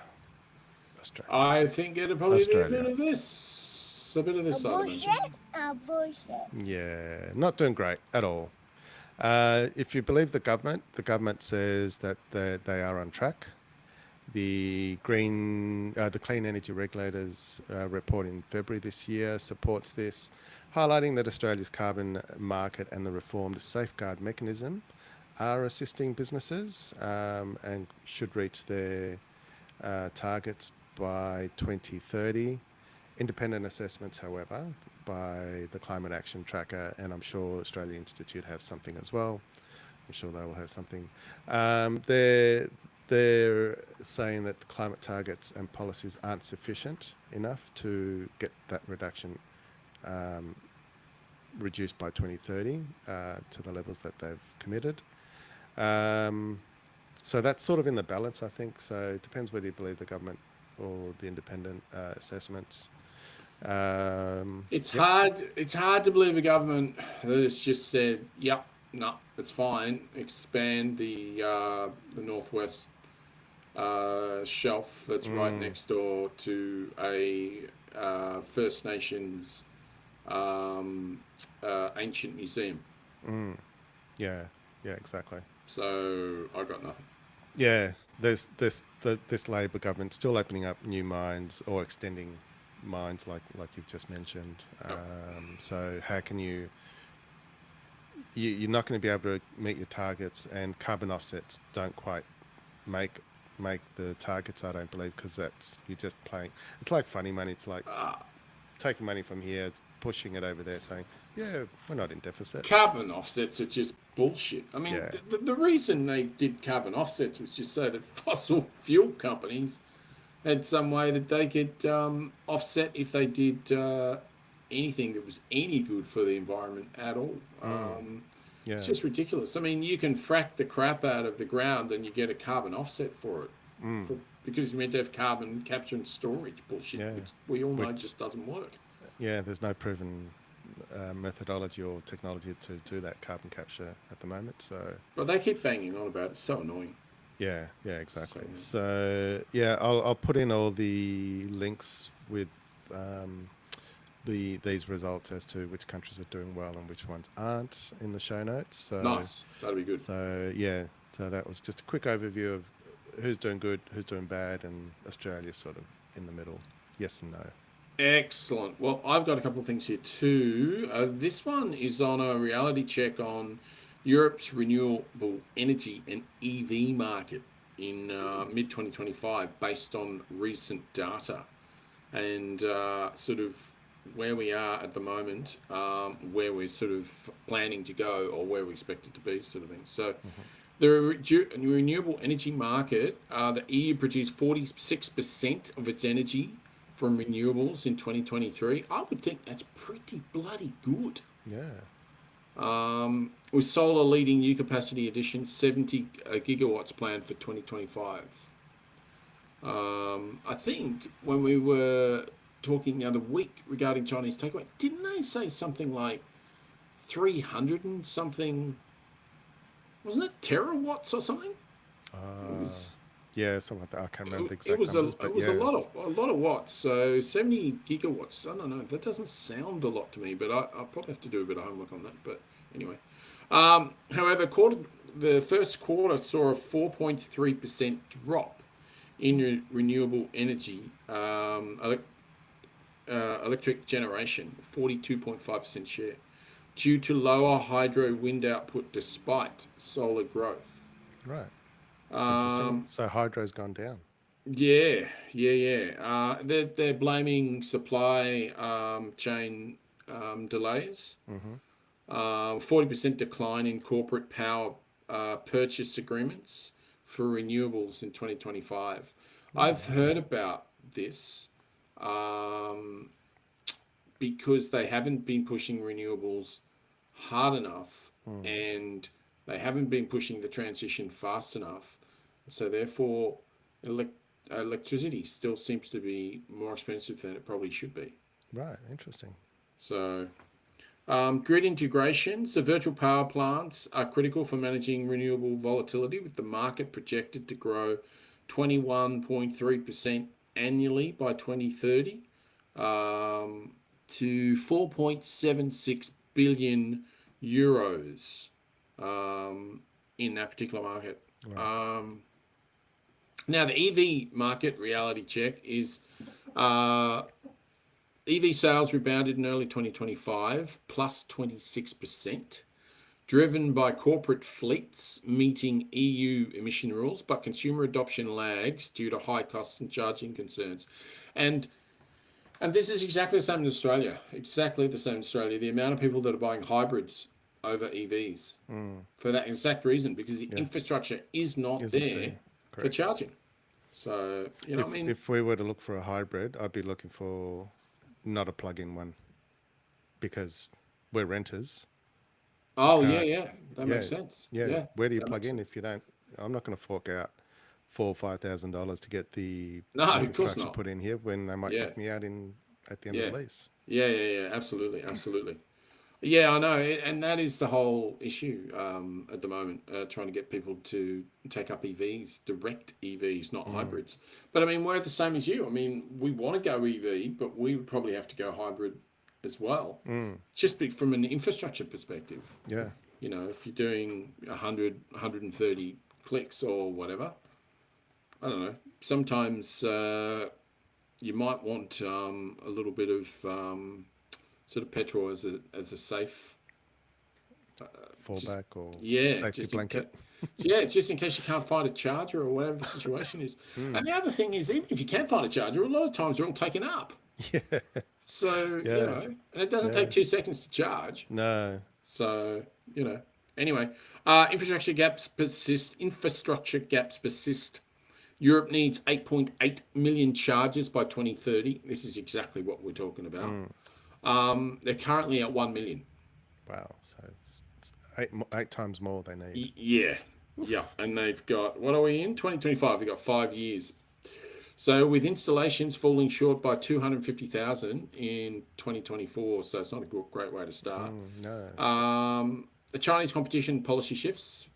Speaker 4: I think it'll probably be a bit of this. A bit of this side.
Speaker 11: Bullshit.
Speaker 5: Yeah, not doing great at all. If you believe the government says that they are on track. The Clean Energy Regulators report in February this year supports this, highlighting that Australia's carbon market and the reformed safeguard mechanism are assisting businesses and should reach their targets by 2030. Independent assessments, however, by the Climate Action Tracker, and I'm sure Australia Institute have something as well. I'm sure they will have something. They're saying that the climate targets and policies aren't sufficient enough to get that reduction reduced by 2030 to the levels that they've committed. So that's sort of in the balance, I think. So it depends whether you believe the government or the independent assessments.
Speaker 4: It's hard to believe a government that has just said, "Yep, no, it's fine. Expand the northwest shelf that's right next door to a First Nations ancient museum."
Speaker 5: Yeah, exactly.
Speaker 4: So I got nothing.
Speaker 5: Yeah, there's this Labor government still opening up new mines or extending mines like you've just mentioned. So how can you're not going to be able to meet your targets, and carbon offsets don't quite make the targets, I don't believe, because you're just playing. It's like funny money. It's like taking money from here, pushing it over there, saying, yeah, we're not in deficit.
Speaker 4: Carbon offsets are just bullshit. I mean, the reason they did carbon offsets was just so that fossil fuel companies had some way that they could offset if they did anything that was any good for the environment at all. It's just ridiculous. I mean, you can frack the crap out of the ground and you get a carbon offset for it. Because you're meant to have carbon capture and storage bullshit, which we all know just doesn't work.
Speaker 5: Yeah, there's no proven methodology or technology to do that carbon capture at the moment. So,
Speaker 4: but they keep banging on about it. It's so annoying.
Speaker 5: Yeah, exactly. So I'll put in all the links with these results as to which countries are doing well and which ones aren't in the show notes. So,
Speaker 4: nice, that'll be good.
Speaker 5: So so that was just a quick overview of who's doing good, who's doing bad, and Australia's sort of in the middle. Yes and no.
Speaker 4: Excellent. Well, I've got a couple of things here too. This one is on a reality check on Europe's renewable energy and EV market in mid-2025 based on recent data and sort of where we are at the moment, where we're sort of planning to go or where we expect it to be sort of thing. So The renewable energy market, the EU produced 46% of its energy from renewables in 2023. I would think that's pretty bloody good.
Speaker 5: Yeah.
Speaker 4: With solar leading new capacity additions, 70 gigawatts planned for 2025. I think when we were talking the other week regarding Chinese takeaway, didn't they say something like 300 and something? Wasn't it terawatts or something?
Speaker 5: Yeah, something like that. I can't remember the exact
Speaker 4: it was
Speaker 5: numbers,
Speaker 4: a lot of watts. So 70 gigawatts. I don't know. That doesn't sound a lot to me, but I'll probably have to do a bit of homework on that. But anyway, however, the first quarter saw a 4.3% drop in renewable energy, electric generation, 42.5% share, due to lower hydro wind output despite solar growth.
Speaker 5: Right. That's interesting. So hydro's gone down.
Speaker 4: Yeah. They're blaming supply chain delays. 40% decline in corporate power purchase agreements for renewables in 2025. I've heard about this because they haven't been pushing renewables hard enough and they haven't been pushing the transition fast enough. So therefore, electricity still seems to be more expensive than it probably should be.
Speaker 5: Right, interesting.
Speaker 4: So grid integration. So virtual power plants are critical for managing renewable volatility, with the market projected to grow 21.3% annually by 2030 to 4.76 billion euros in that particular market. Right. Now, the EV market reality check is EV sales rebounded in early 2025, plus 26%, driven by corporate fleets meeting EU emission rules, but consumer adoption lags due to high costs and charging concerns. And this is exactly the same in Australia. Exactly the same in Australia. The amount of people that are buying hybrids over EVs for that exact reason, because the infrastructure isn't there for charging. So, you know what I mean?
Speaker 5: If we were to look for a hybrid, I'd be looking for not a plug-in one, because we're renters.
Speaker 4: Oh, yeah. That makes sense.
Speaker 5: Yeah. Where do you plug in if you don't? I'm not going to fork out $4,000 or $5,000 to get the infrastructure put in here when they might kick me out at the end of the lease. Yeah. Absolutely. Yeah, I know, and that is the whole issue at the moment, trying to get people to take up EVs, direct EVs, not hybrids. But I mean, we're the same as you. I mean, we want to go EV, but we would probably have to go hybrid as well, just from an infrastructure perspective. Yeah.
Speaker 4: You know, if you're doing 100, 130 clicks or whatever, I don't know. Sometimes you might want a little bit of sort of petrol as a safe
Speaker 5: fallback or
Speaker 4: safety
Speaker 5: blanket.
Speaker 4: Just in case you can't find a charger or whatever the situation is. And the other thing is, even if you can find a charger, a lot of times they're all taken up.
Speaker 5: Yeah.
Speaker 4: So, you know, and it doesn't take 2 seconds to charge.
Speaker 5: No.
Speaker 4: So, you know, anyway, infrastructure gaps persist. Europe needs 8.8 million chargers by 2030. This is exactly what we're talking about. They're currently at 1 million.
Speaker 5: Wow. So it's eight times more they need.
Speaker 4: Yeah. And they've got, what are we in? 2025. They've got 5 years. So with installations falling short by 250,000 in 2024, so it's not a great way to start.
Speaker 5: No.
Speaker 4: The Chinese competition policy shifts.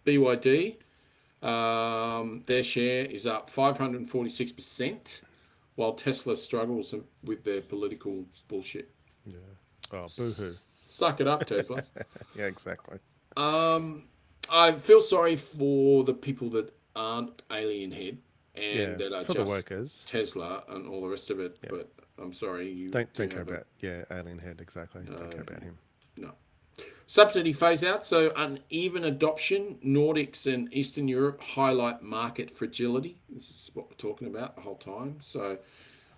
Speaker 4: BYD, their share is up 546%, while Tesla struggles with their political bullshit.
Speaker 5: Yeah. Oh, boo-hoo.
Speaker 4: Suck it up, Tesla.
Speaker 5: Yeah, exactly.
Speaker 4: I feel sorry for the people that aren't alien head and that are
Speaker 5: for
Speaker 4: just
Speaker 5: the workers.
Speaker 4: Tesla and all the rest of it. But I'm sorry. You
Speaker 5: don't care about alien head, exactly. Don't care about him.
Speaker 4: No. Subsidy phase out. So uneven adoption. Nordics and Eastern Europe highlight market fragility. This is what we're talking about the whole time. So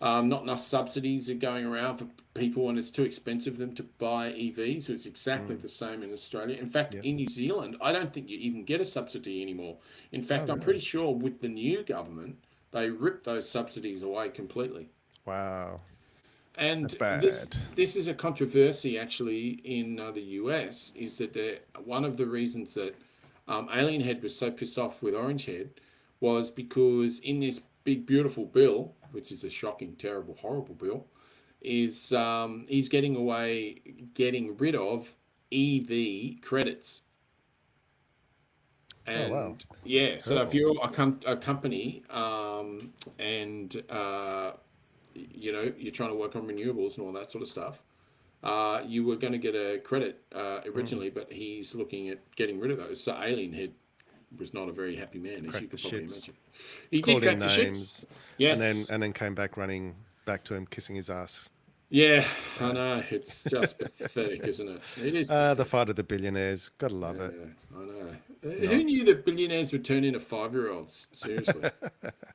Speaker 4: Not enough subsidies are going around for people, and it's too expensive for them to buy EVs. So it's exactly the same in Australia. In fact, in New Zealand, I don't think you even get a subsidy anymore. In fact, I'm pretty sure with the new government, they ripped those subsidies away completely.
Speaker 5: Wow.
Speaker 4: And
Speaker 5: That's bad.
Speaker 4: this is a controversy actually in the US, is that one of the reasons that Alienhead was so pissed off with Orangehead was because in this big beautiful bill, which is a shocking, terrible, horrible bill, is he's getting rid of EV credits. And so if you're a company and you're trying to work on renewables and all that sort of stuff, you were going to get a credit originally, but he's looking at getting rid of those. So Alienhead was not a very happy man, as you could probably imagine. He did crack the shits. Yes.
Speaker 5: And then came back running back to him, kissing his ass.
Speaker 4: Yeah, I know. It's just pathetic, isn't it? It is.
Speaker 5: The fight of the billionaires. Gotta love it.
Speaker 4: I know. Who knew that billionaires would turn into 5-year-olds? Seriously.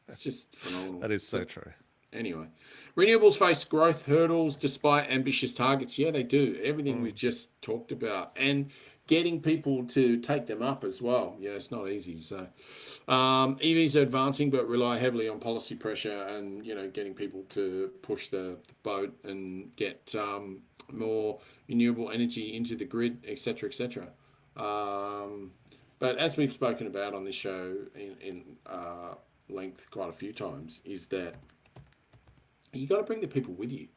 Speaker 4: It's just phenomenal.
Speaker 5: That is so true.
Speaker 4: Anyway, renewables face growth hurdles despite ambitious targets. Yeah, they do. Everything we've just talked about. And getting people to take them up as well. Yeah, it's not easy. So EVs are advancing, but rely heavily on policy pressure and, getting people to push the boat and get more renewable energy into the grid, et cetera, et cetera. But as we've spoken about on this show in length quite a few times, is that you got to bring the people with you.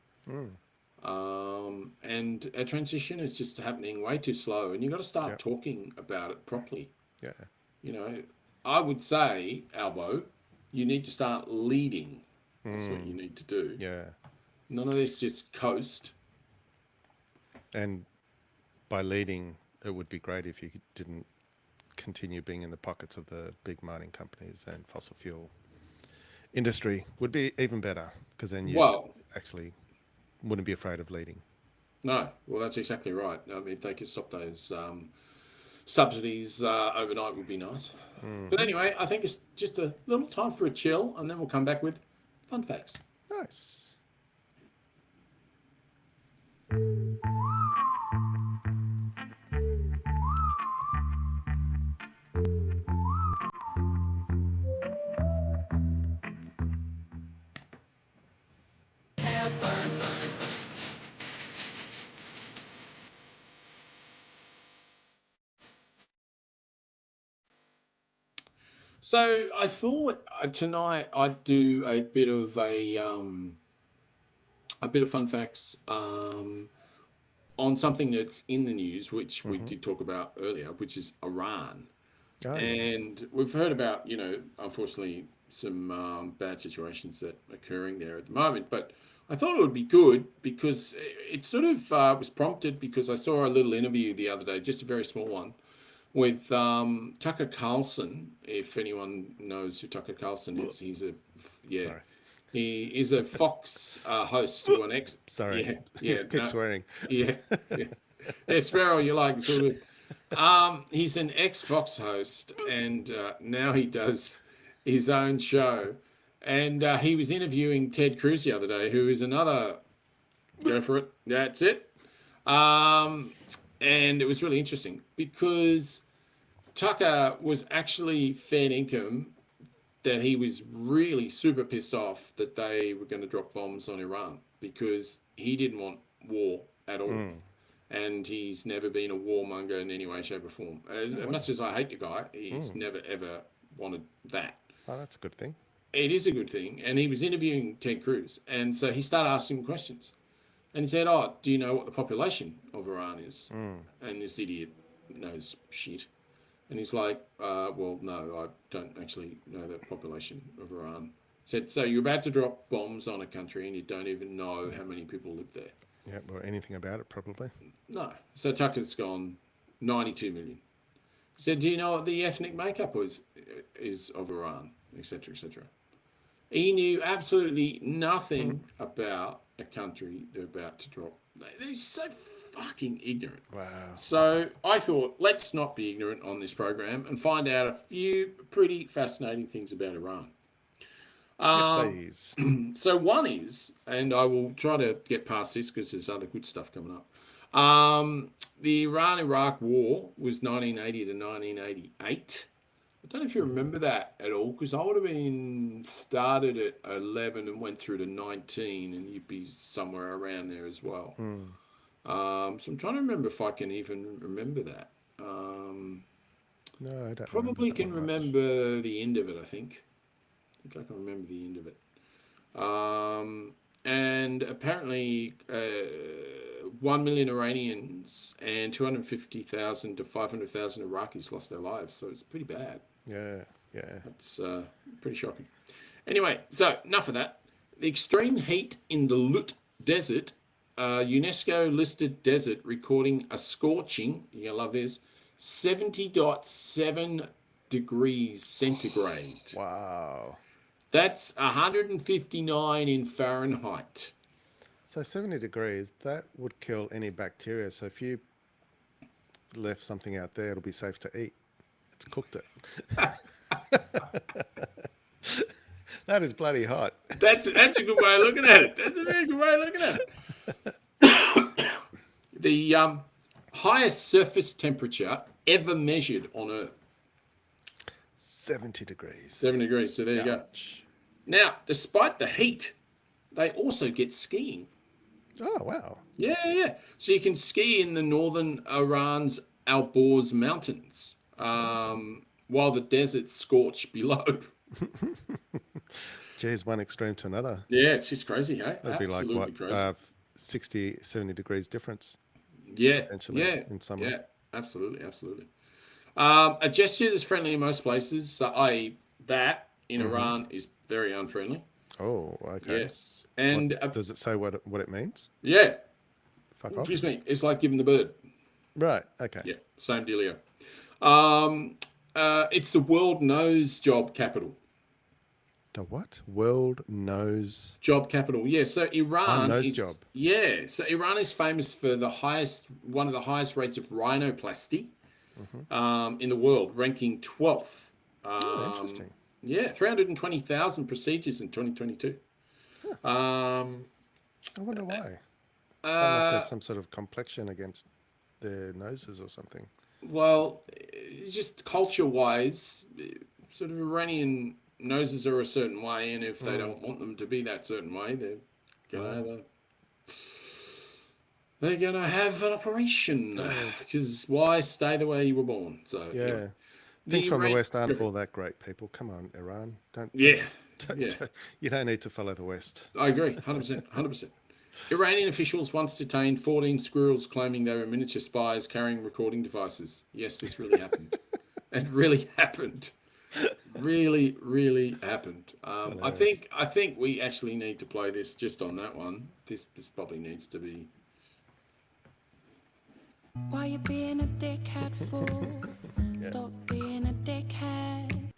Speaker 4: And a transition is just happening way too slow, and you got to start talking about it properly. I would say, Albo, you need to start leading. That's what you need to do. None of this just coast.
Speaker 5: And by leading, it would be great if you didn't continue being in the pockets of the big mining companies, and fossil fuel industry would be even better, because then you actually wouldn't be afraid of leading.
Speaker 4: No, well, that's exactly right. I mean, if they could stop those subsidies overnight, would be nice. But anyway, I think it's just a little time for a chill, and then we'll come back with fun facts.
Speaker 5: Nice.
Speaker 4: So I thought tonight I'd do a bit of fun facts on something that's in the news, which we did talk about earlier, which is Iran. And we've heard about, unfortunately, some bad situations that are occurring there at the moment. But I thought it would be good because it sort of was prompted because I saw a little interview the other day, just a very small one, with Tucker Carlson. If anyone knows who Tucker Carlson is, he is a Fox host to an ex.
Speaker 5: Sorry, keep swearing.
Speaker 4: Yeah, swear all you like. Sort of. He's an ex-Fox host, and now he does his own show. And he was interviewing Ted Cruz the other day, who is another. Go for it. That's it. And it was really interesting because Tucker was actually fair income that he was really super pissed off that they were going to drop bombs on Iran because he didn't want war at all. And he's never been a warmonger in any way, shape or form. As much as I hate the guy, he's never, ever wanted that.
Speaker 5: Oh, that's a good thing.
Speaker 4: It is a good thing. And he was interviewing Ted Cruz. And so he started asking him questions. And he said, do you know what the population of Iran is? And this idiot knows shit. And he's like, well, no, I don't actually know the population of Iran. He said, so you're about to drop bombs on a country and you don't even know how many people live there.
Speaker 5: Yeah, or anything about it, probably.
Speaker 4: No. So Tucker's gone 92 million. He said, do you know what the ethnic makeup is of Iran, et cetera, et cetera? He knew absolutely nothing about a country they're about to drop. They're so fucking ignorant.
Speaker 5: Wow.
Speaker 4: So I thought, let's not be ignorant on this program and find out a few pretty fascinating things about Iran.
Speaker 5: Yes, please.
Speaker 4: So one is, and I will try to get past this because there's other good stuff coming up. The Iran-Iraq War was 1980 to 1988. I don't know if you remember that at all, because I would have been started at 11 and went through to 19, and you'd be somewhere around there as well. So I'm trying to remember if I can even remember that.
Speaker 5: No, I don't.
Speaker 4: Probably can remember the end of it, I think. I think I can remember the end of it. And apparently 1 million Iranians and 250,000 to 500,000 Iraqis lost their lives. So it's pretty bad.
Speaker 5: Yeah.
Speaker 4: That's pretty shocking. Anyway, so enough of that. The extreme heat in the Lut Desert, UNESCO listed desert, recording a scorching, you're going to love this, 70.7 degrees centigrade.
Speaker 5: Wow.
Speaker 4: That's 159 in Fahrenheit.
Speaker 5: So 70 degrees, that would kill any bacteria. So if you left something out there, it'll be safe to eat. It's cooked it. That is bloody hot.
Speaker 4: That's a good way of looking at it. That's a very good way of looking at it. The highest surface temperature ever measured on Earth.
Speaker 5: 70 degrees.
Speaker 4: 70 degrees, so there you go. Now, despite the heat, they also get skiing.
Speaker 5: Oh, wow.
Speaker 4: Yeah. So you can ski in the northern Iran's Alborz mountains, while the desert's scorch below.
Speaker 5: Geez, one extreme to another.
Speaker 4: Yeah, it's just crazy, hey?
Speaker 5: That'd be
Speaker 4: Absolutely
Speaker 5: like, what,
Speaker 4: crazy.
Speaker 5: 60, 70 degrees difference.
Speaker 4: Yeah,
Speaker 5: in summer.
Speaker 4: Yeah, absolutely. A gesture that's friendly in most places, i.e. that in Iran is very unfriendly.
Speaker 5: Oh, okay.
Speaker 4: Yes. And
Speaker 5: does it say what it means?
Speaker 4: Yeah.
Speaker 5: Fuck off.
Speaker 4: Excuse me. It's like giving the bird.
Speaker 5: Right. Okay.
Speaker 4: Yeah. Same dealio. It's the world nose job capital.
Speaker 5: The what? World nose
Speaker 4: job capital. Yeah. So Iran
Speaker 5: nose
Speaker 4: is
Speaker 5: job.
Speaker 4: Yeah. So Iran is famous for one of the highest rates of rhinoplasty in the world, ranking 12th.
Speaker 5: Interesting.
Speaker 4: Yeah, 320,000 procedures in 2022.
Speaker 5: I wonder why. They must have some sort of complexion against their noses or something.
Speaker 4: Well, it's just culture-wise, sort of Iranian noses are a certain way, and if they don't want them to be that certain way, they're gonna have an operation. Because why stay the way you were born? So
Speaker 5: yeah.
Speaker 4: Anyway.
Speaker 5: Things from the West aren't all that great, people. Come on, Iran. Don't you don't need to follow the West.
Speaker 4: I agree, 100%. Iranian officials once detained 14 squirrels claiming they were miniature spies carrying recording devices. Yes, this really happened. It really happened. Really, really happened. I think we actually need to play this just on that one. This probably needs to be.
Speaker 11: Why you being a dickhead fool? Stop being a dickhead.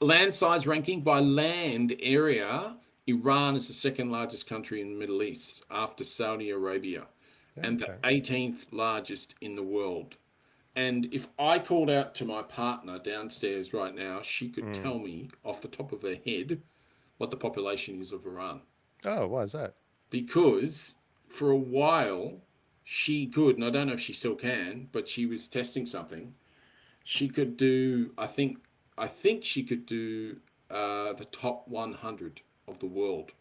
Speaker 4: Land size ranking by land area, Iran is the second largest country in the Middle East after Saudi Arabia, and the 18th largest in the world. And if I called out to my partner downstairs right now, she could tell me off the top of her head what the population is of Iran.
Speaker 5: Oh, why is that?
Speaker 4: Because for a while she could, and I don't know if she still can, but she was testing something. She could do, I think she could do the top 100 of the world.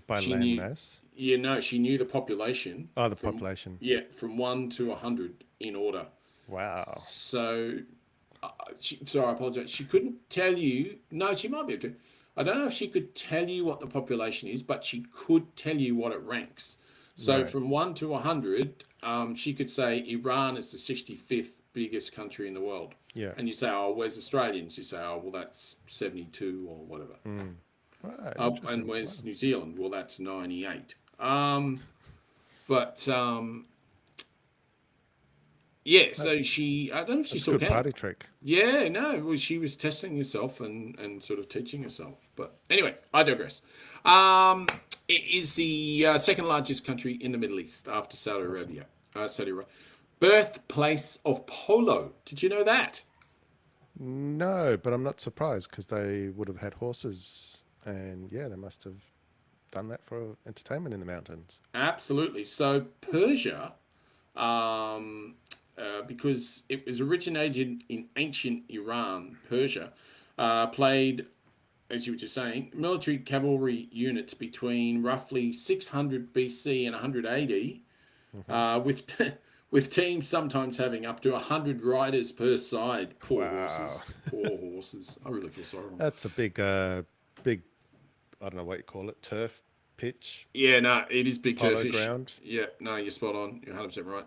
Speaker 5: By land mass?
Speaker 4: Yeah, no, she knew the population.
Speaker 5: Oh, the population.
Speaker 4: Yeah, from 1 to 100 in order.
Speaker 5: Wow.
Speaker 4: So, sorry, I apologize. She couldn't tell you. No, she might be able to. I don't know if she could tell you what the population is, but she could tell you what it ranks. So from 1 to 100, she could say Iran is the 65th biggest country in the world.
Speaker 5: Yeah.
Speaker 4: And you say, oh, where's Australians? You say, oh, well, that's 72 or whatever.
Speaker 5: Right.
Speaker 4: And where's New Zealand? Well, that's 98. Yeah, so she, I don't know if she still can.
Speaker 5: Good party trick.
Speaker 4: Yeah, no, well, she was testing herself and sort of teaching herself. But anyway, I digress. It is the second largest country in the Middle East after Saudi Arabia. Birthplace of polo. Did you know that?
Speaker 5: No, but I'm not surprised because they would have had horses And yeah, they must have done that for entertainment in the mountains.
Speaker 4: Absolutely. So Persia, because it was originated in ancient Iran, Persia, played, as you were just saying, military cavalry units between roughly 600 BC and 100 AD, with teams sometimes having up to 100 riders per side. Poor horses. Poor horses. I really feel sorry for them.
Speaker 5: That's a big, big, I don't know what you call it, turf pitch.
Speaker 4: Yeah, no, it is big
Speaker 5: Polo
Speaker 4: turfish.
Speaker 5: ground.
Speaker 4: Yeah, no, you're spot on. You're 100% right.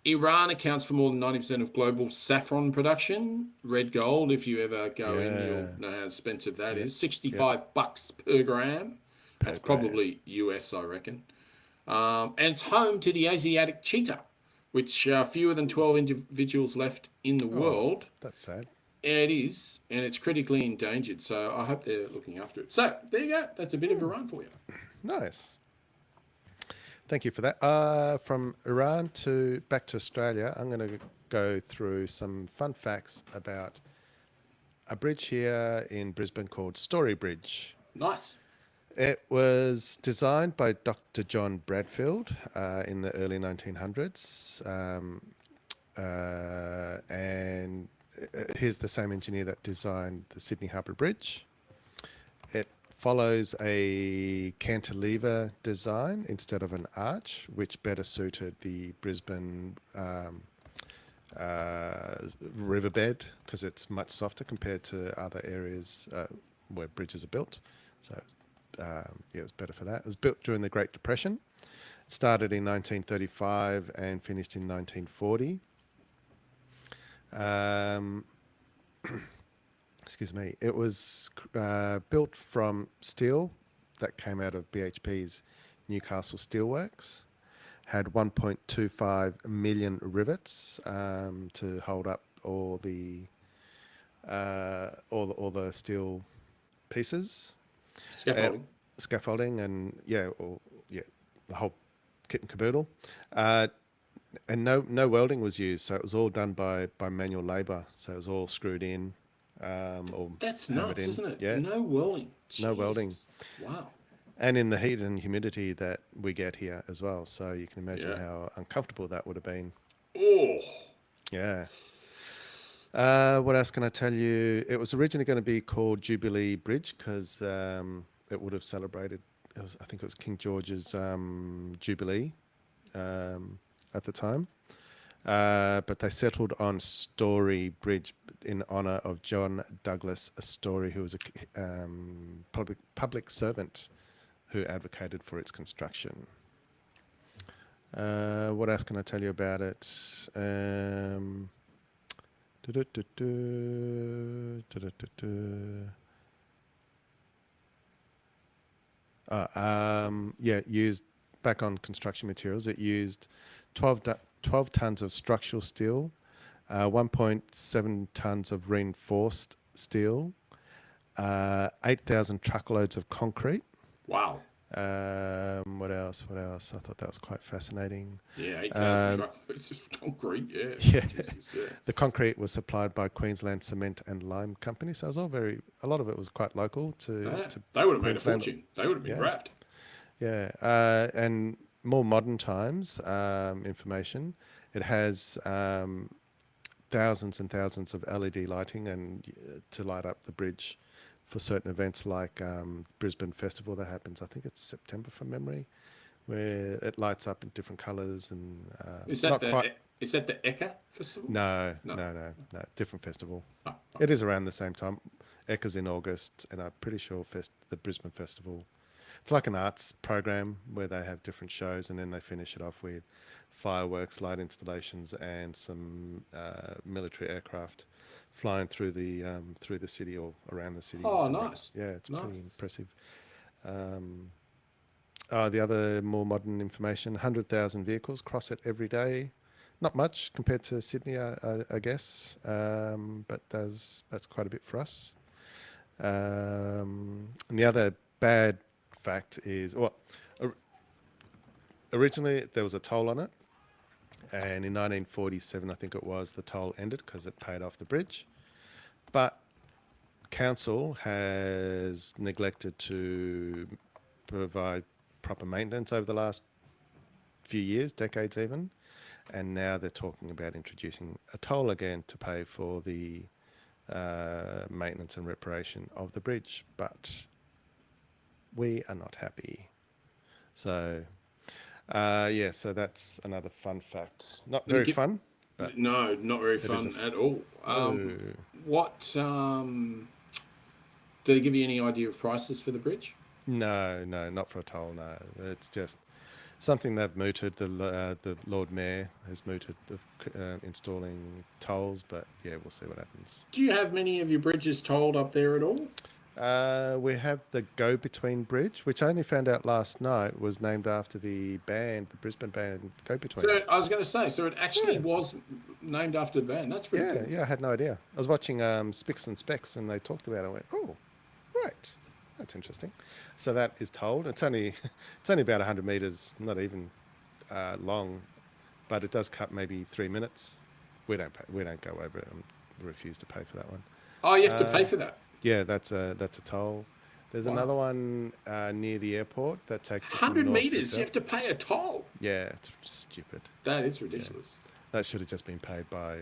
Speaker 4: Iran accounts for more than 90% of global saffron production. Red gold, if you ever go in, you'll know how expensive that is. $65 per gram. That's probably US, I reckon. And it's home to the Asiatic cheetah, which fewer than 12 individuals left in the world.
Speaker 5: That's sad.
Speaker 4: It is, and it's critically endangered, so I hope they're looking after it. So, there you go. That's a bit of Iran for you.
Speaker 5: Nice. Thank you for that. From Iran back to Australia, I'm going to go through some fun facts about a bridge here in Brisbane called Story Bridge.
Speaker 4: Nice.
Speaker 5: It was designed by Dr. John Bradfield in the early 1900s. And he's the same engineer that designed the Sydney Harbour Bridge. It follows a cantilever design instead of an arch, which better suited the Brisbane riverbed because it's much softer compared to other areas where bridges are built. So it was better for that. It was built during the Great Depression. It started in 1935 and finished in 1940. Excuse me. It was built from steel that came out of BHP's Newcastle Steelworks. Had 1.25 million rivets to hold up all the steel pieces. Scaffolding and the whole kit and caboodle. And no welding was used, so it was all done by manual labour. So it was all screwed in.
Speaker 4: That's nuts, isn't it?
Speaker 5: Yeah.
Speaker 4: No welding.
Speaker 5: No welding.
Speaker 4: Wow.
Speaker 5: And in the heat and humidity that we get here as well. So you can imagine how uncomfortable that would have been.
Speaker 4: Oh.
Speaker 5: Yeah. What else can I tell you? It was originally going to be called Jubilee Bridge because it would have celebrated, I think it was King George's Jubilee at the time. But they settled on Story Bridge in honour of John Douglas Story, who was a public servant who advocated for its construction. What else can I tell you about it? Used back on construction materials. It used 12 tons of structural steel, 1.7 tons of reinforced steel, 8,000 truckloads of concrete.
Speaker 4: Wow.
Speaker 5: What else? I thought that was quite fascinating.
Speaker 4: Yeah, 8,000 truckloads of concrete. Yeah.
Speaker 5: Yeah.
Speaker 4: Jesus, yeah.
Speaker 5: The concrete was supplied by Queensland Cement and Lime Company, so it was all a lot of it was quite local to
Speaker 4: they would have made a
Speaker 5: Queensland.
Speaker 4: fortune. They would have been wrapped.
Speaker 5: Yeah, and more modern times information. It has thousands and thousands of LED lighting and to light up the bridge for certain events like Brisbane Festival that happens. I think it's September from memory, where it lights up in different colours and.
Speaker 4: Is that the Eka Festival?
Speaker 5: No, different festival. Oh. It is around the same time. Eka's in August, and I'm pretty sure the Brisbane Festival. It's like an arts program where they have different shows and then they finish it off with fireworks, light installations, and some military aircraft flying through the city or around the city.
Speaker 4: Oh, nice!
Speaker 5: Yeah, it's pretty impressive. The other more modern information: 100,000 vehicles cross it every day. Not much compared to Sydney, I guess, but that's quite a bit for us. And the other bad fact is, originally there was a toll on it, and in 1947, I think it was, the toll ended because it paid off the bridge. But council has neglected to provide proper maintenance over the last few years, decades even, and now they're talking about introducing a toll again to pay for the maintenance and reparation of the bridge, but we are not happy. So yeah, so that's another fun fact. Not very fun. But
Speaker 4: no, not very fun at all. What do they give you any idea of prices for the bridge?
Speaker 5: No, not for a toll. No, it's just something they've mooted. The Lord Mayor has mooted installing tolls, but yeah, we'll see what happens.
Speaker 4: Do you have many of your bridges tolled up there at all?
Speaker 5: We have the Go-Between Bridge, which I only found out last night was named after the band, the Brisbane band Go-Between.
Speaker 4: So I was going to say, so it actually was named after the band. That's pretty cool.
Speaker 5: Yeah, I had no idea. I was watching Spicks and Specs, and they talked about it. I went, oh, right, that's interesting. So that is tolled. It's only about 100 meters, not even long, but it does cut maybe 3 minutes. We don't go over it. We refuse to pay for that one.
Speaker 4: Oh, you have to pay for that.
Speaker 5: Yeah, that's a toll. There's another one near the airport that takes
Speaker 4: 100 meters. You have to pay a toll.
Speaker 5: Yeah, it's stupid.
Speaker 4: That is ridiculous.
Speaker 5: Yeah. That should have just been paid by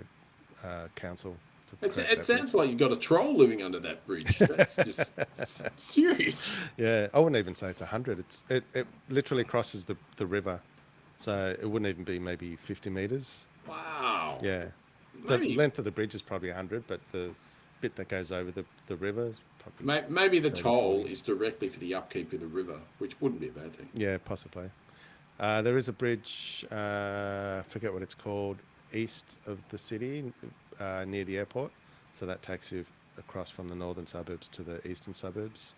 Speaker 5: council.
Speaker 4: It sounds like you've got a troll living under that bridge. That's just serious.
Speaker 5: Yeah, I wouldn't even say it's 100. It literally crosses the river, so it wouldn't even be maybe 50 meters.
Speaker 4: Wow.
Speaker 5: Yeah, the length of the bridge is probably 100, but the bit that goes over the river is probably
Speaker 4: maybe the toll is directly for the upkeep of the river, which wouldn't be a bad thing.
Speaker 5: Yeah, possibly. There is a bridge, I forget what it's called, east of the city, near the airport. So that takes you across from the northern suburbs to the eastern suburbs.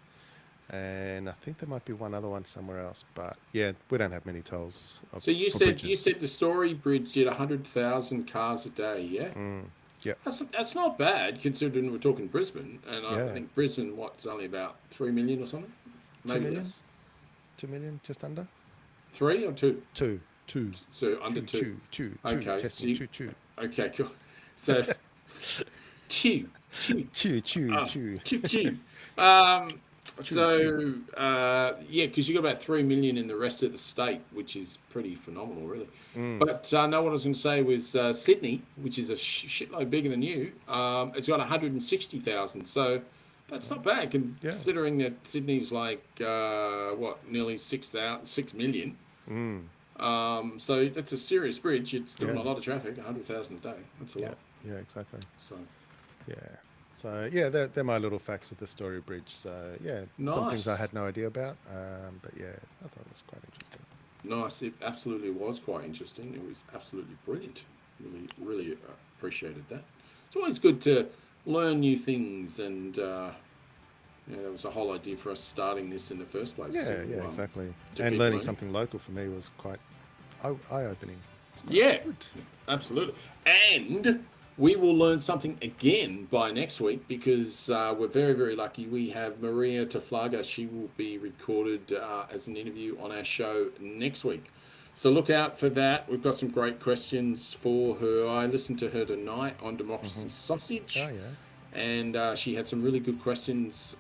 Speaker 5: And I think there might be one other one somewhere else, but yeah, we don't have many tolls.
Speaker 4: So you said the Story Bridge did 100,000 cars a day, yeah?
Speaker 5: Yeah,
Speaker 4: that's not bad considering we're talking Brisbane, and I think Brisbane, it's only about 3 million or something, maybe
Speaker 5: 2 million?
Speaker 4: less.
Speaker 5: 2 million, just under.
Speaker 4: 3 or 2?
Speaker 5: 2.
Speaker 4: So under 2. Okay.
Speaker 5: Testing,
Speaker 4: Okay, cool. So chew. So yeah, because you got about 3 million in the rest of the state, which is pretty phenomenal, really. But no, what I was going to say was Sydney, which is a shitload bigger than you. It's got 160,000, so that's not bad considering that Sydney's like nearly 6 million. So that's a serious bridge. It's doing a lot of traffic. 100,000 a day. That's a lot.
Speaker 5: Yeah, exactly.
Speaker 4: So
Speaker 5: they're my little facts of the Story Bridge. So yeah, some things I had no idea about. But yeah, I thought that's quite interesting.
Speaker 4: Nice. It absolutely was quite interesting. It was absolutely brilliant. Really appreciated that. It's always good to learn new things, and that was the whole idea for us starting this in the first place.
Speaker 5: Yeah, exactly. And learning something local for me was quite eye-opening.
Speaker 4: Yeah, absolutely. And we will learn something again by next week because we're very, very lucky. We have Maria Taflaga. She will be recorded as an interview on our show next week. So look out for that. We've got some great questions for her. I listened to her tonight on Democracy Sausage.
Speaker 5: Oh, yeah.
Speaker 4: And she had some really good questions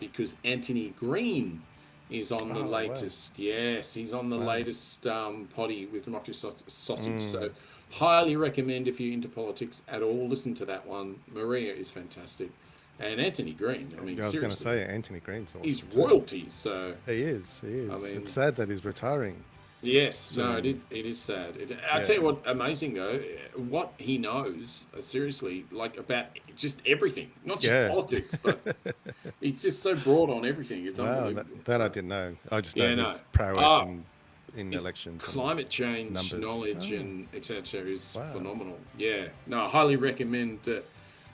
Speaker 4: because Anthony Green is on the latest. Wow. Yes, he's on the latest potty with Democracy Sausage. So highly recommend, if you're into politics at all, listen to that one. Maria is fantastic. And Anthony Green, I mean,
Speaker 5: I was going to say, Anthony Green's awesome.
Speaker 4: He's royalty, so...
Speaker 5: He is. I mean, it's sad that he's retiring.
Speaker 4: Yes, no, it is sad. I'll tell you what, amazing though, what he knows, seriously, like about just everything, not just politics, but he's just so broad on everything. It's unbelievable.
Speaker 5: That I didn't know. I just know his prowess in elections.
Speaker 4: Climate change knowledge and etc. is phenomenal. Yeah, no, I highly recommend that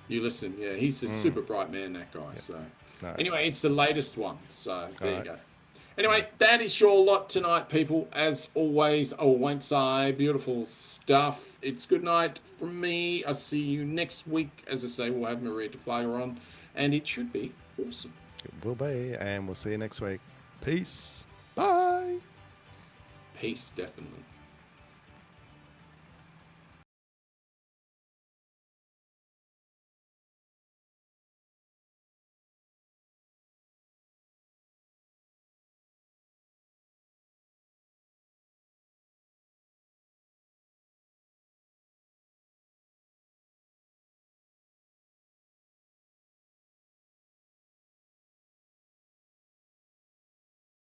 Speaker 4: you listen. Yeah, he's a super bright man, that guy. Yeah. So anyway, it's the latest one. So there you go. Anyway, that is your lot tonight, people. As always, I won't say beautiful stuff. It's good night from me. I'll see you next week. As I say, we'll have Maria Taflaga on, and it should be awesome.
Speaker 5: It will be, and we'll see you next week. Peace. Bye.
Speaker 4: Peace, definitely.